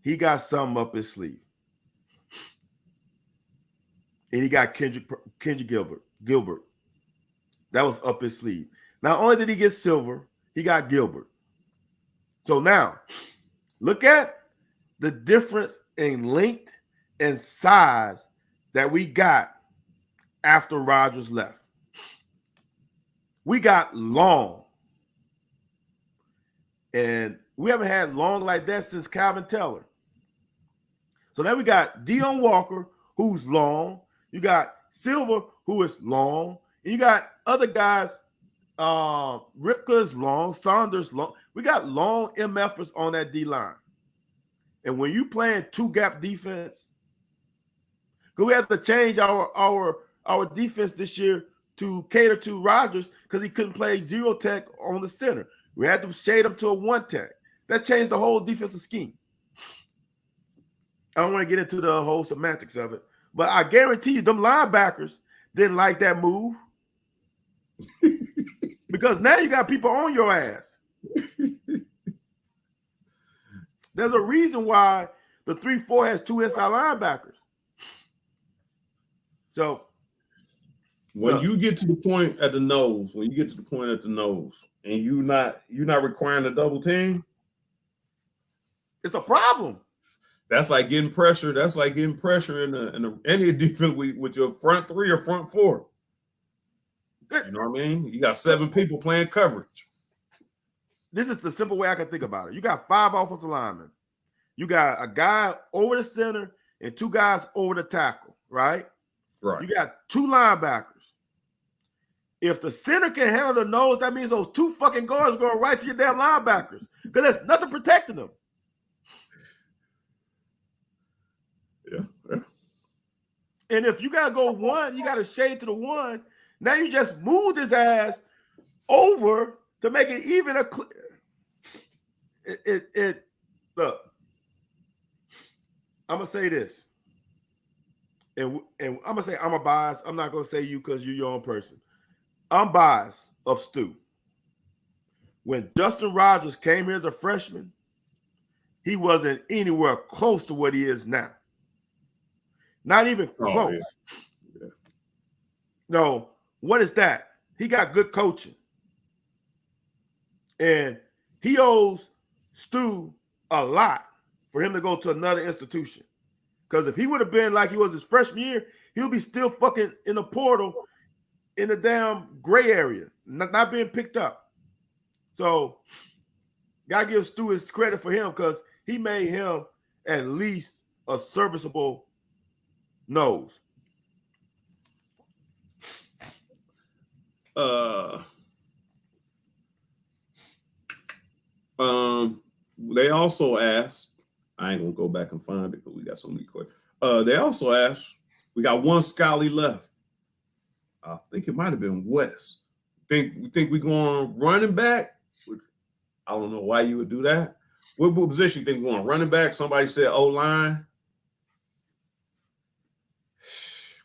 he got something up his sleeve. And he got Kendrick Gilbert. That was up his sleeve. Not only did he get Silver, he got Gilbert. So now, look at the difference in length and size that we got after Rodgers left. We got long. And we haven't had long like that since Calvin Taylor. So now we got Deion Walker, who's long. You got Silver, who is long. And you got other guys, Ripka's long, Saunders long. We got long MFers on that D-line. And when you playing two-gap defense, because we have to change our defense this year to cater to Rodgers because he couldn't play zero tech on the center. We had to shade him to a one tech. That changed the whole defensive scheme. I don't want to get into the whole semantics of it, but I guarantee you them linebackers didn't like that move because now you got people on your ass. There's a reason why the 3-4 has two inside linebackers. So when you get to the point at the nose, and you're not requiring a double team, it's a problem. That's like getting pressure. That's like getting pressure in any defense with your front three or front four. You know what I mean? You got 7 people playing coverage. This is the simple way I can think about it. You got 5 offensive linemen. You got a guy over the center and 2 guys over the tackle, right? Right. You got 2 linebackers. If the center can handle the nose, that means those 2 fucking guards are going right to your damn linebackers because there's nothing protecting them. Yeah. And if you got to go 1, you got to shade to the 1. Now you just moved his ass over to make it even a clear. Look, I'm going to say this. And I'm going to say I'm a bias. I'm not going to say you because you're your own person. I'm biased of Stu. When Justin Rogers came here as a freshman, he wasn't anywhere close to what he is now. Not even close. Yeah. No, what is that? He got good coaching. And he owes Stu a lot for him to go to another institution. Because if he would have been like he was his freshman year, he'll be still fucking in the portal in the damn gray area, not being picked up. So, gotta give Stu his credit for him because he made him at least a serviceable nose. They also asked, I ain't gonna go back and find it because we got so many questions. They also asked, we got one Scally left. I think it might have been West. We think we going running back? Which I don't know why you would do that. What position you think we're going? Running back? Somebody said O-line.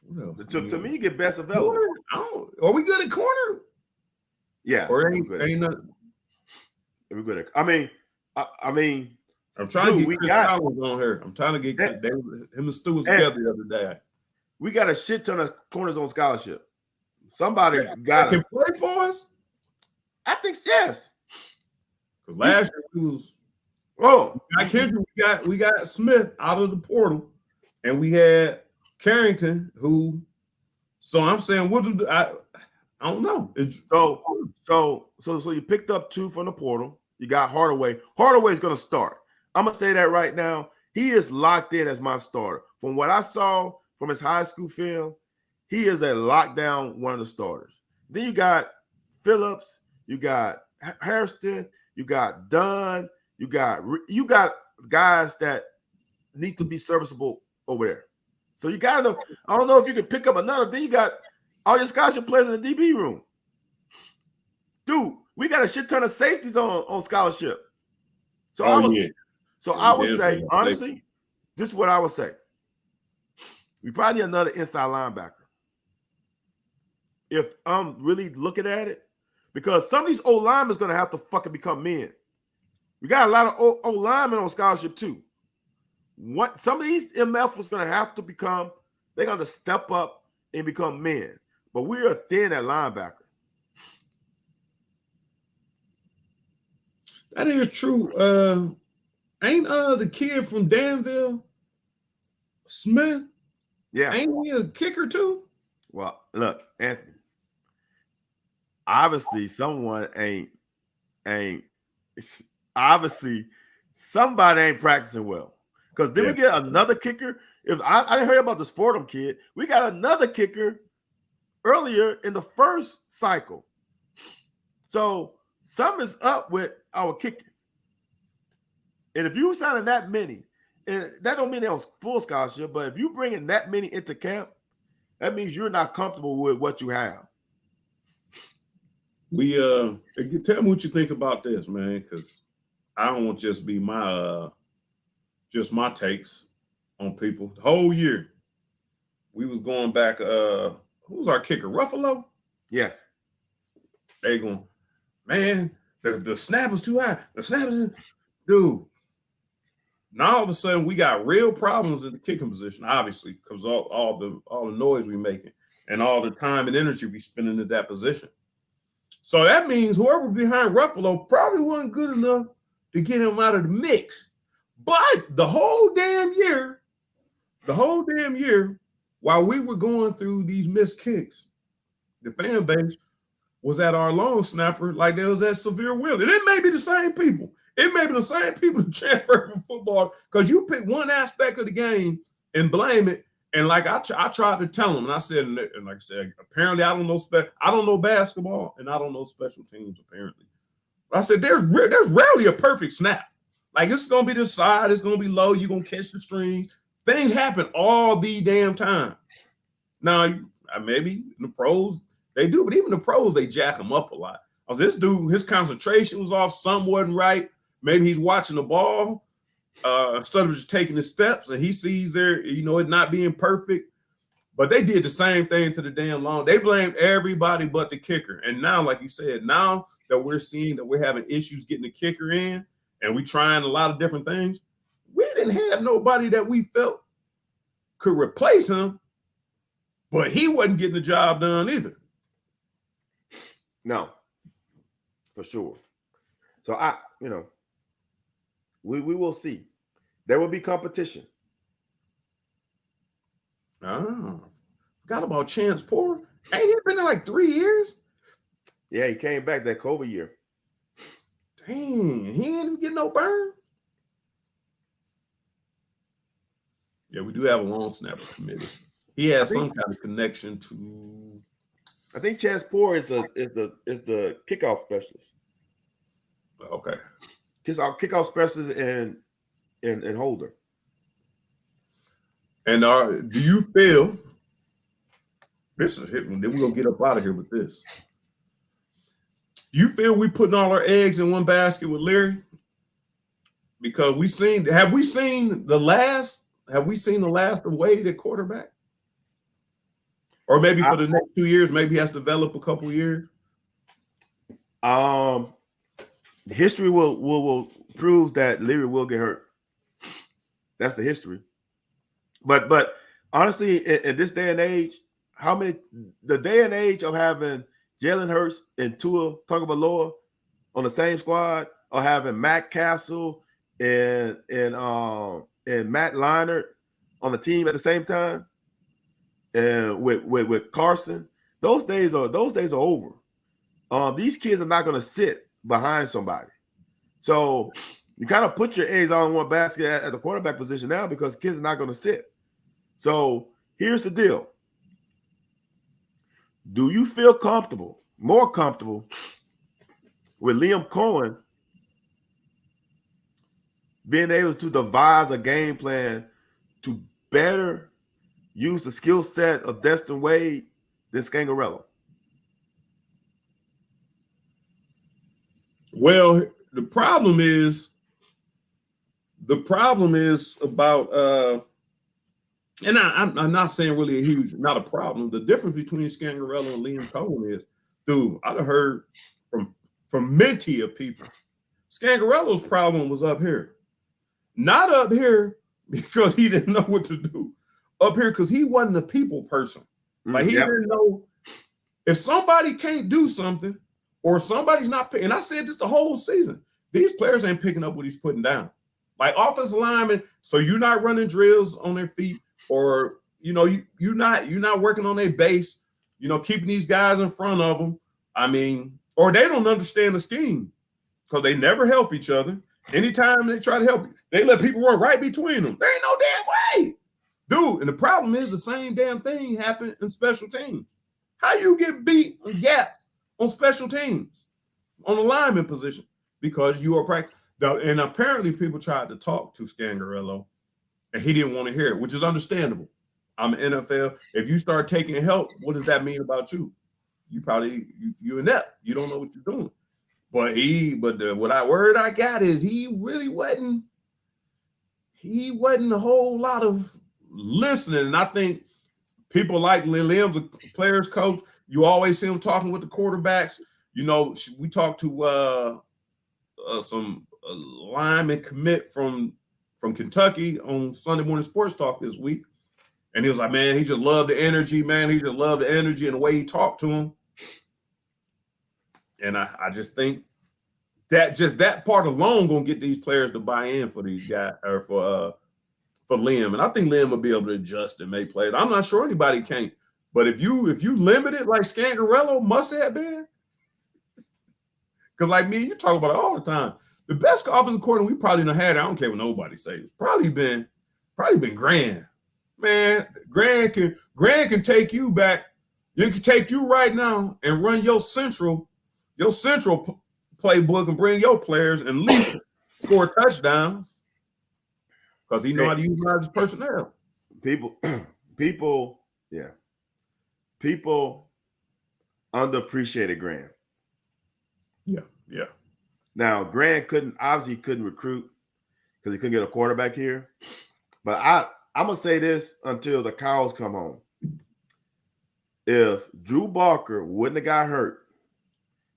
What else? To me, you get best available. Are we good at corner? Yeah. Or ain't nothing? We're good at, I mean, I'm trying to get Chris Collins on here. I'm trying to get him and Stu was together the other day. We got a shit ton of corners on scholarship. Somebody got can play for us. I think yes. Because last year we was we got Kendrick, we got Smith out of the portal, and we had Carrington who. So I'm saying what do I don't know. So you picked up 2 from the portal. You got Hardaway. Hardaway's going to start. I'm going to say that right now. He is locked in as my starter. From what I saw from his high school film, he is a lockdown one of the starters. Then you got Phillips, you got Hairston, you got Dunn, you got guys that need to be serviceable over there. So you got to, I don't know if you can pick up another. Then you got all your scholarship players in the DB room. Dude, we got a shit ton of safeties on scholarship. So I would say, honestly, this is what I would say. We probably need another inside linebacker. If I'm really looking at it, because some of these old linemen is going to have to fucking become men. We got a lot of old linemen on scholarship too. Some of these MF was going to have to become, they're going to step up and become men. But we are thin at linebacker. That is true. Ain't the kid from Danville, Smith? Yeah. Ain't he a kicker too? Well, look, Anthony. Obviously, someone ain't obviously somebody ain't practicing well. Because then we get another kicker. If I didn't hear about this Fordham kid, we got another kicker earlier in the first cycle. So something's up with our kicking. And if you signing that many, and that don't mean they're on full scholarship, but if you bringing that many into camp, that means you're not comfortable with what you have. Tell me what you think about this, man, because I don't want to just be my takes on people. The whole year, we was going back. Who was our kicker? Ruffalo? Yes. They going, man, the snap was too high. The snap is, dude. Now all of a sudden we got real problems in the kicking position, obviously, because all the noise we making and all the time and energy we spending in that position. So that means whoever behind Ruffalo probably wasn't good enough to get him out of the mix. But the whole damn year, while we were going through these missed kicks, the fan base was at our long snapper like they was at Severe Willie. And it may be the same people. It may be the same people that transfer from football because you pick one aspect of the game and blame it. And like I tried to tell them, and I said, and like I said, apparently I don't know basketball and I don't know special teams apparently. But I said there's rarely a perfect snap. Like it's gonna be this side, it's gonna be low. You're gonna catch the string. Things happen all the damn time. Now maybe in the pros they do, but even the pros they jack them up a lot. This dude, his concentration was off, some wasn't right. Maybe he's watching the ball instead of just taking the steps, and he sees it not being perfect. But they did the same thing to the damn long. They blamed everybody but the kicker. And now, like you said, now that we're seeing that we're having issues getting the kicker in, and we trying a lot of different things, we didn't have nobody that we felt could replace him, but he wasn't getting the job done either. No, for sure. So we will see. There will be competition. Ah, forgot about Chance Porter. Ain't he been there like 3 years? Yeah, he came back that COVID year. Dang, he ain't even get no burn. Yeah, we do have a long snapper committee. He has some kind of connection to. I think Chance Porter is the kickoff specialist. Okay. Kickoff specialist and holder. And do you feel this is hitting? Then we're gonna get up out of here with this. Do you feel we putting all our eggs in one basket with Leary? Because have we seen the last of Wade at quarterback? Or maybe for the next 2 years, maybe he has to develop a couple years. History will prove that Leary will get hurt. That's the history. But honestly, in this day and age, the day and age of having Jalen Hurts and Tua Tagovailoa on the same squad, or having Matt Castle and Matt Leinart on the team at the same time, and with Carson, those days are over. These kids are not going to sit behind somebody. So you kind of put your eggs all in one basket at the quarterback position now, because kids are not going to sit. So here's the deal. Do you feel more comfortable with Liam Cohen being able to devise a game plan to better use the skill set of Destin Wade than Scangarello? Well, the problem is about and I'm not saying really not a problem. The difference between Scangarello and Liam Cohen is, dude, I've heard from many of people, Scangarello's problem was up here. Not up here because he didn't know what to do. Up here because he wasn't a people person. Like he didn't know if somebody can't do something or somebody's not picking. And I said this the whole season. These players ain't picking up what he's putting down. Like offensive linemen, so you're not running drills on their feet, or you're not working on their base, keeping these guys in front of them. I mean, or they don't understand the scheme because they never help each other. Anytime they try to help you, they let people run right between them. There ain't no damn way, dude. And the problem is the same damn thing happened in special teams. How you get beat and gap on special teams on the lineman position? Because you are practicing. And apparently people tried to talk to Scangarello and he didn't want to hear it, which is understandable. I'm an NFL. If you start taking help, what does that mean about you? You're inept. You don't know what you're doing. But the word I got is he really wasn't a whole lot of listening. And I think people like Liam's a player's coach. You always see him talking with the quarterbacks. We talked to some lineman commit from Kentucky on Sunday Morning Sports Talk this week. And he was like, man, he just loved the energy, man. He just loved the energy and the way he talked to him. And I just think that just that part alone gonna get these players to buy in for these guys, or for Liam. And I think Liam will be able to adjust and make plays. I'm not sure anybody can. But if you limit it like Scangarello must have been, because like me, you talk about it all the time. The best offensive coordinator we probably done had, I don't care what nobody says, probably been Grand. Man, Grand can take you back. You can take you right now and run your central playbook and bring your players and at least score touchdowns because he know how to utilize his personnel. People underappreciated Graham. Yeah. Now, Grant couldn't recruit because he couldn't get a quarterback here. But I'm going to say this until the cows come home. If Drew Barker wouldn't have got hurt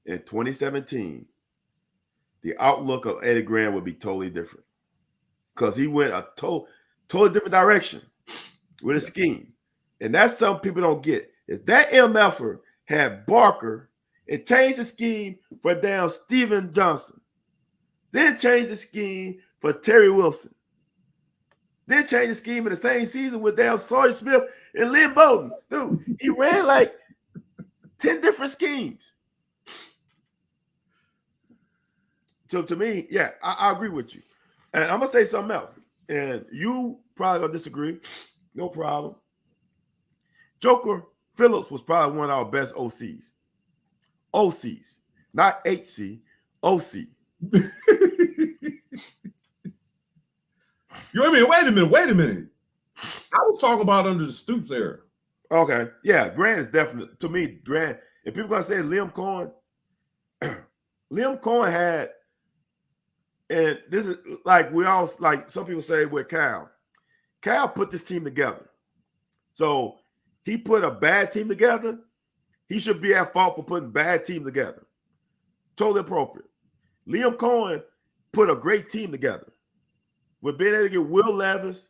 in 2017, the outlook of Eddie Graham would be totally different because he went a totally different direction with his scheme. And that's something people don't get. If that MFer had Barker and changed the scheme for down Steven Johnson, then changed the scheme for Terry Wilson, then changed the scheme in the same season with down Sawyer Smith, And Lynn Bowden, dude, he ran like 10 different schemes. So to me, yeah, I agree with you. And I'm gonna say something else. And you probably gonna disagree. No problem. Joker Phillips was probably one of our best OCs. OCs, not HC, OC. Wait a minute. I was talking about under the Stoops era. Okay. Yeah, Grant is definitely, to me, Grant. If people gonna say Liam Cohen, Liam Cohen had, and this is like we all like some people say with Cal. Cal put this team together. So he put a bad team together. He should be at fault for putting bad team together. Totally appropriate. Liam Cohen put a great team together. We're being able to get Will Levis,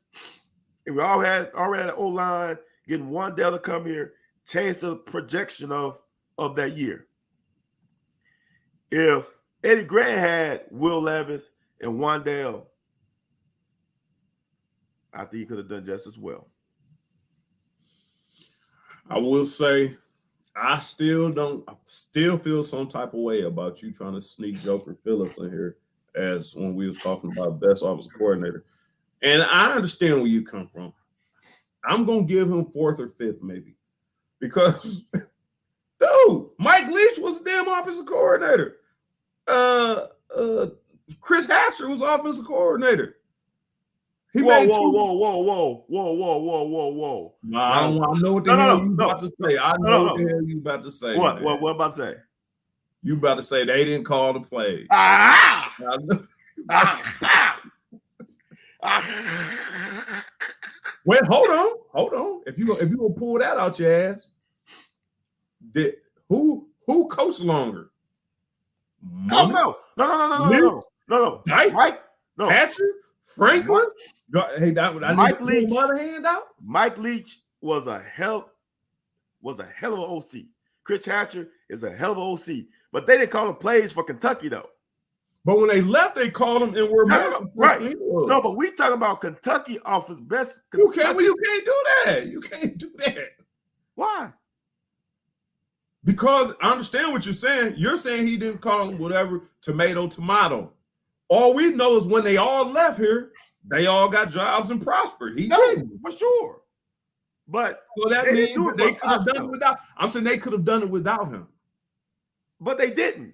and we already had an O-line, getting Wandale to come here, change the projection of that year. If Eddie Grant had Will Levis and Wandale, I think he could have done just as well. I will say, I still feel some type of way about you trying to sneak Joker Phillips in here as when we was talking about best offensive coordinator. And I understand where you come from. I'm going to give him 4th or 5th maybe. Because, dude, Mike Leach was a damn offensive coordinator. Chris Hatcher was offensive coordinator. Whoa. I know what the hell you about to say. I know what the hell you about to say. What about to say? You about to say they didn't call the plays. Wait, hold on. If you gonna pull that out your ass, who coached longer? No. Mike, no. Hatcher, Franklin. Hey, Mike Leach. Mother hand out. Mike Leach was a hell of an OC. Chris Hatcher is a hell of an OC, but they didn't call him plays for Kentucky though. But when they left, they called him and were right. No, but we talking about Kentucky offense best. You can't do that. You can't do that. Why? Because I understand what you're saying. You're saying he didn't call him whatever, tomato. All we know is when they all left here, they all got jobs and prospered. He didn't. For sure. But so that means they could have done it without. I'm saying they could have done it without him. But they didn't.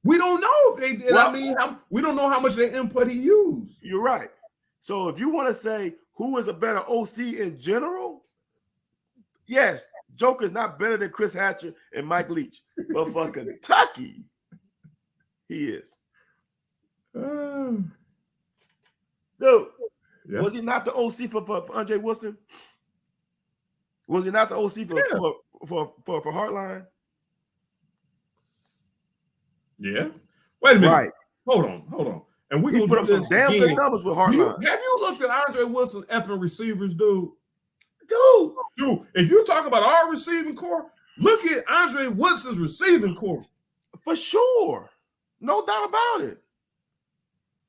We don't know if they did. Well, we don't know how much their input he used. You're right. So if you want to say who is a better OC in general, yes, Joker's not better than Chris Hatcher and Mike Leach. But for Kentucky, he is. Dude, yeah. Was he not the OC for Andre Wilson? Was he not the OC for Heartline? Yeah. Wait a minute. Right. Hold on. And we're gonna put up some damn good numbers with Heartline. Have you looked at Andre Wilson's effing receivers, dude? Dude, if you talk about our receiving core, look at Andre Wilson's receiving core. For sure. No doubt about it.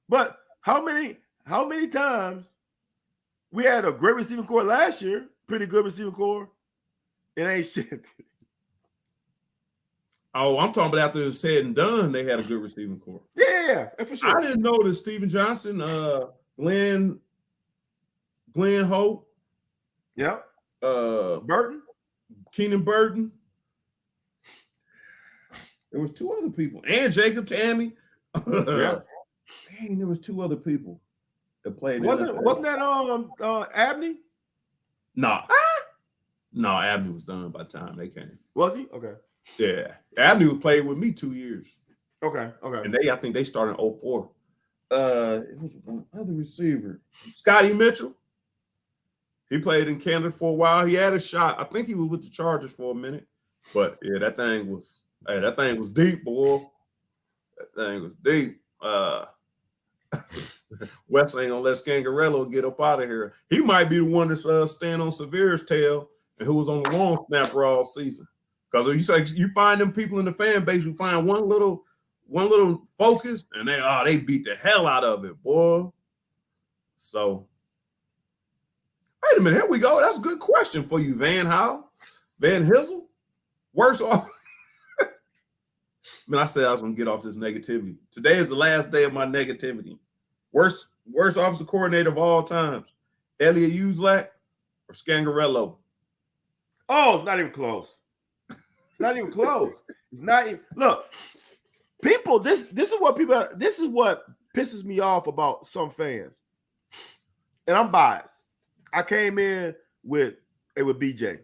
But how many times we had a great receiving core last year, pretty good receiving core, it ain't shit. Oh, I'm talking about after it's said and done, they had a good receiving core. Yeah, for sure. I didn't know that Steven Johnson, Glenn Hope, Burton, Keenan Burton. There was 2 other people, and Jacob Tammy. Yeah. Dang, there was 2 other people that played. Wasn't that Abney? No, Abney was done by the time they came. Was he? Okay. Yeah, Abney was played with me 2 years. Okay. And I think they started in 2004. It was one other receiver, Scotty Mitchell. He played in Canada for a while. He had a shot. I think he was with the Chargers for a minute. But yeah, that thing was deep, boy. That thing was deep. Wes ain't gonna let Scangarello get up out of here. He might be the one that's stand on Severe's tail and who was on the long snapper all season. Because you find them people in the fan base who find one little focus and they beat the hell out of it, boy. So Wait a minute, here we go. That's a good question for you, Van Hizzle. Worst off. Man, I said I was gonna get off this negativity. Today is the last day of my negativity. Worst offensive coordinator of all times. Elliot Uselak or Scangarello? Oh, it's not even close. It's not even close. It's not even look. People, this is what pisses me off about some fans. And I'm biased. I came in with BJ.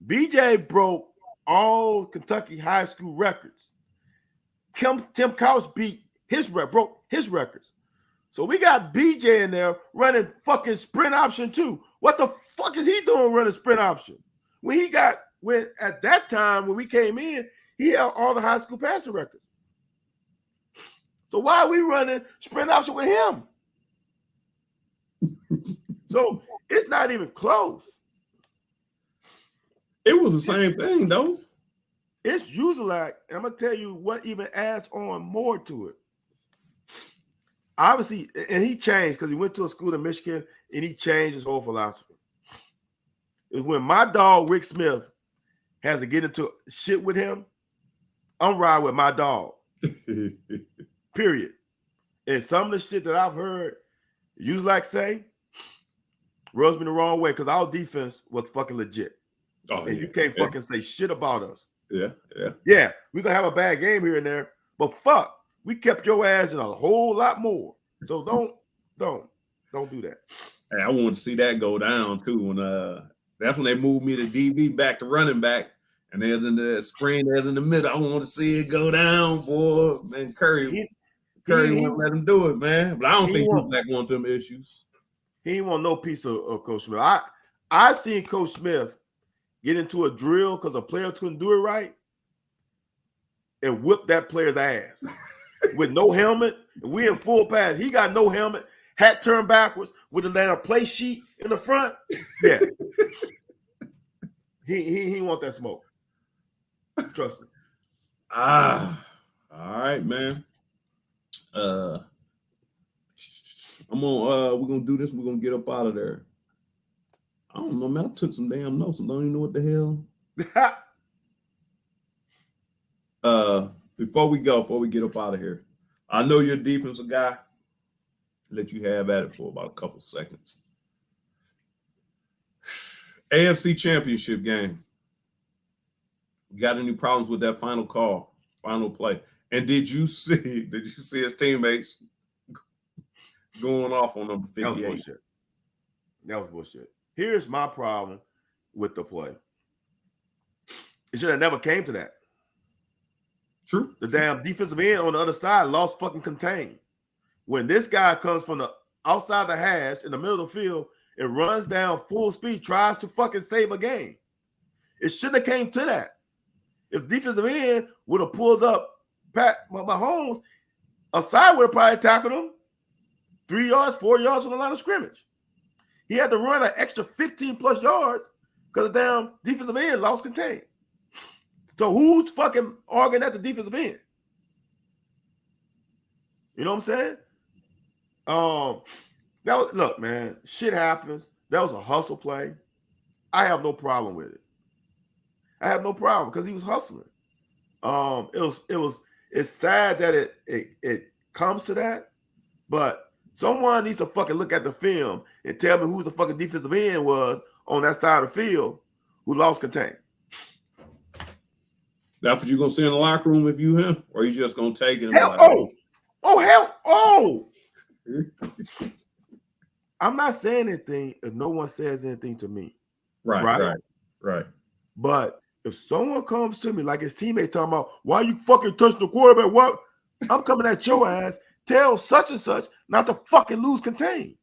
BJ broke all Kentucky high school records. Tim Couch broke his records. So we got BJ in there running fucking sprint option too. What the fuck is he doing running sprint option? When at that time when we came in, he had all the high school passing records. So why are we running sprint option with him? So it's not even close. It was the same thing though. It's Uselak, and I'm gonna tell you what even adds on more to it. Obviously, and he changed because he went to a school in Michigan and he changed his whole philosophy. It was when my dog Rick Smith has to get into shit with him, I'm riding with my dog. Period. And some of the shit that I've heard Uselak say rubs me the wrong way because our defense was fucking legit. Oh, and you can't fucking say shit about us. Yeah. Yeah, we're gonna have a bad game here and there, but fuck, we kept your ass in a whole lot more. So don't do that. Hey, I wanted to see that go down too. When that's when they moved me to DB back to running back, and there's in the spring, there's in the middle. I want to see it go down, boy. Man, Curry wouldn't let him do it, man. But I don't think Uselak want them issues. He didn't want no piece of Coach Smith. I seen Coach Smith get into a drill because a player couldn't do it right and whip that player's ass with no helmet. And we in full pass. He got no helmet, hat turned backwards with a play sheet in the front. Yeah. he want that smoke. Trust me. All right, man. We're gonna do this. We're gonna get up out of there. I don't know, man. I took some damn notes. I don't even know what the hell. Before we get up out of here, I know you're a defensive guy. Let you have at it for about a couple seconds. AFC Championship game. Got any problems with that final play? And did you see his teammates going off on number 58? That was bullshit. Here's my problem with the play. It should have never came to that. True. The damn defensive end on the other side lost fucking contain. When this guy comes from the outside the hash in the middle of the field and runs down full speed, tries to fucking save a game. It shouldn't have came to that. If defensive end would have pulled up Pat Mahomes, a side would have probably tackled him 3 yards, 4 yards from the line of scrimmage. He had to run an extra 15 plus yards because the damn defensive end lost contain. So who's fucking arguing at the defensive end? You know what I'm saying? Look, man, shit happens. That was a hustle play. I have no problem with it. I have no problem because he was hustling. It's sad that it comes to that, but someone needs to fucking look at the film and tell me who the fucking defensive end was on that side of the field who lost contain. That's what you gonna see in the locker room if you him, or you just gonna take it? I'm not saying anything if no one says anything to me. Right. But if someone comes to me like his teammate talking about why you fucking touch the quarterback, what? I'm coming at your ass. Tell such and such not to fucking lose contain.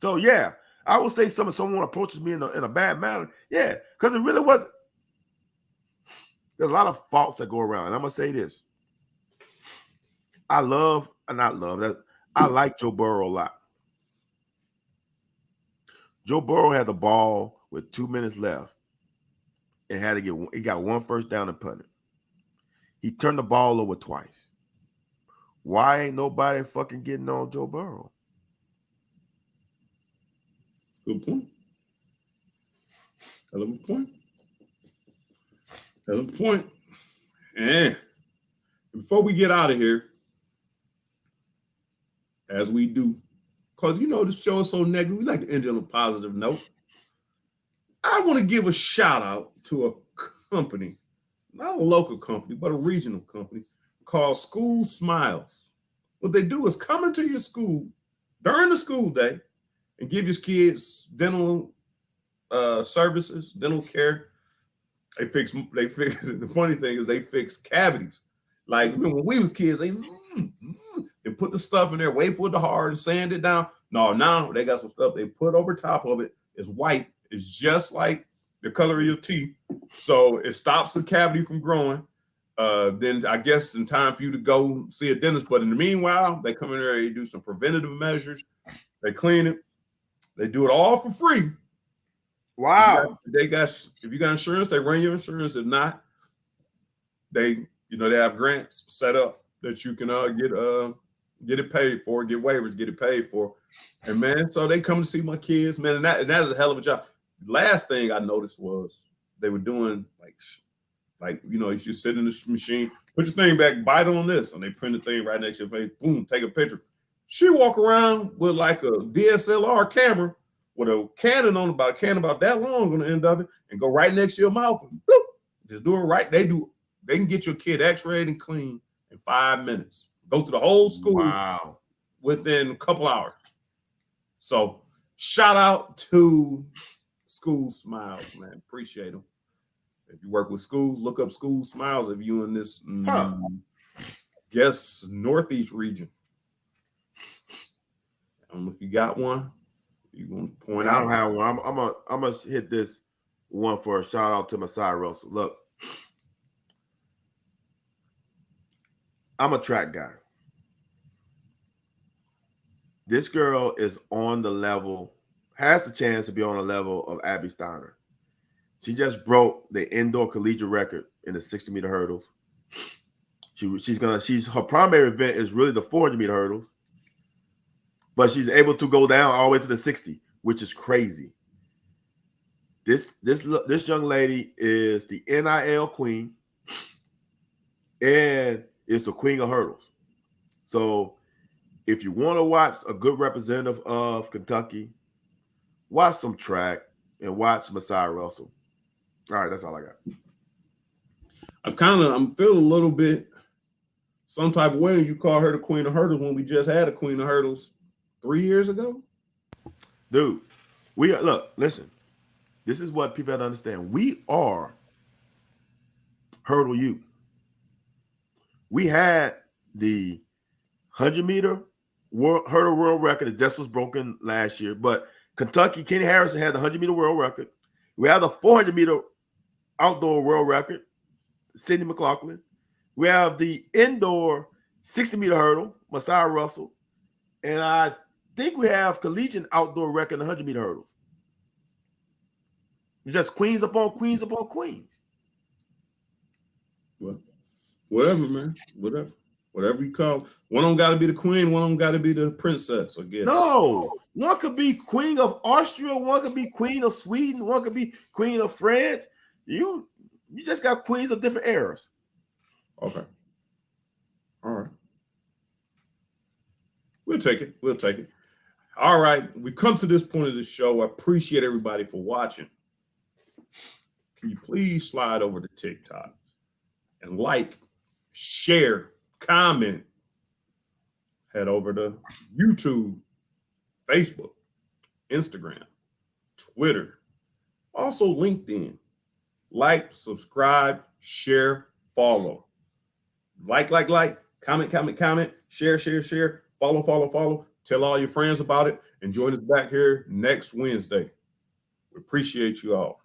So yeah, I would say someone approaches me in a bad manner. Yeah, because it really wasn't. There's a lot of faults that go around. And I'm gonna say this. I like Joe Burrow a lot. Joe Burrow had the ball with 2 minutes left and he got one first down and punted. He turned the ball over twice. Why ain't nobody fucking getting on Joe Burrow? Good point. Hell of a point. Hell of a point. And before we get out of here, as we do, because you know the show is so negative, we like to end it on a positive note. I want to give a shout out to a company, not a local company, but a regional company called School Smiles. What they do is come into your school during the school day and give your kids dental services, dental care. They fix. The funny thing is they fix cavities. Like remember when we was kids, they and put the stuff in there, wait for it to hard and sand it down. No, now they got some stuff they put over top of it. It's white. It's just like the color of your teeth. So it stops the cavity from growing. Then I guess in time for you to go see a dentist. But in the meanwhile, they come in there, they do some preventative measures. They clean it. They do it all for free. Wow. They got, if you got insurance, they run your insurance. If not, they have grants set up that you can get it paid for, get waivers, get it paid for. And man, so they come to see my kids, man, and that is a hell of a job. Last thing I noticed was they were doing like you should sit in this machine, put your thing back, bite on this, and they print the thing right next to your face, boom, take a picture. She walk around with like a DSLR camera with a cannon about that long on the end of it, and go right next to your mouth and bloop, just do it right. They can get your kid x-rayed and clean in 5 minutes. Go through the whole school within a couple hours. So shout out to School Smiles, man. Appreciate them. If you work with schools, look up School Smiles if you in this guess Northeast region. I don't know if you got one. You want to point out? I don't have one. I'm gonna hit this one for a shout out to Masai Russell. Look, I'm a track guy. This girl is on the level, has the chance to be on the level of Abby Steiner. She just broke the indoor collegiate record in the 60-meter hurdles. Her primary event is really the 400-meter hurdles, but she's able to go down all the way to the 60, which is crazy. This young lady is the NIL queen and is the queen of hurdles. So if you want to watch a good representative of Kentucky, watch some track and watch Masai Russell. All right, that's all I got. I'm feeling a little bit some type of way. You call her the queen of hurdles when we just had a queen of hurdles 3 years ago. Dude, listen. This is what people have to understand. We are Hurdle U. We had the 100-meter hurdle world record that just was broken last year, but Kentucky, Kenny Harrison had the 100-meter world record. We have the 400-meter outdoor world record, Sidney McLaughlin. We have the indoor 60-meter hurdle, Masai Russell. And I think we have collegiate outdoor record in the 100-meter hurdles. It's just queens upon queens upon queens. Well, whatever, man. Whatever you call. One of them got to be the queen. One of them got to be the princess, I guess. No. One could be queen of Austria. One could be queen of Sweden. One could be queen of France. You just got queens of different eras. Okay. All right. We'll take it. All right. We've come to this point of the show. I appreciate everybody for watching. Can you please slide over to TikTok and like, share, comment, head over to YouTube, Facebook, Instagram, Twitter, also LinkedIn. Like, subscribe, share, follow. Like, comment, share, follow. Tell all your friends about it and join us back here next Wednesday. We appreciate you all.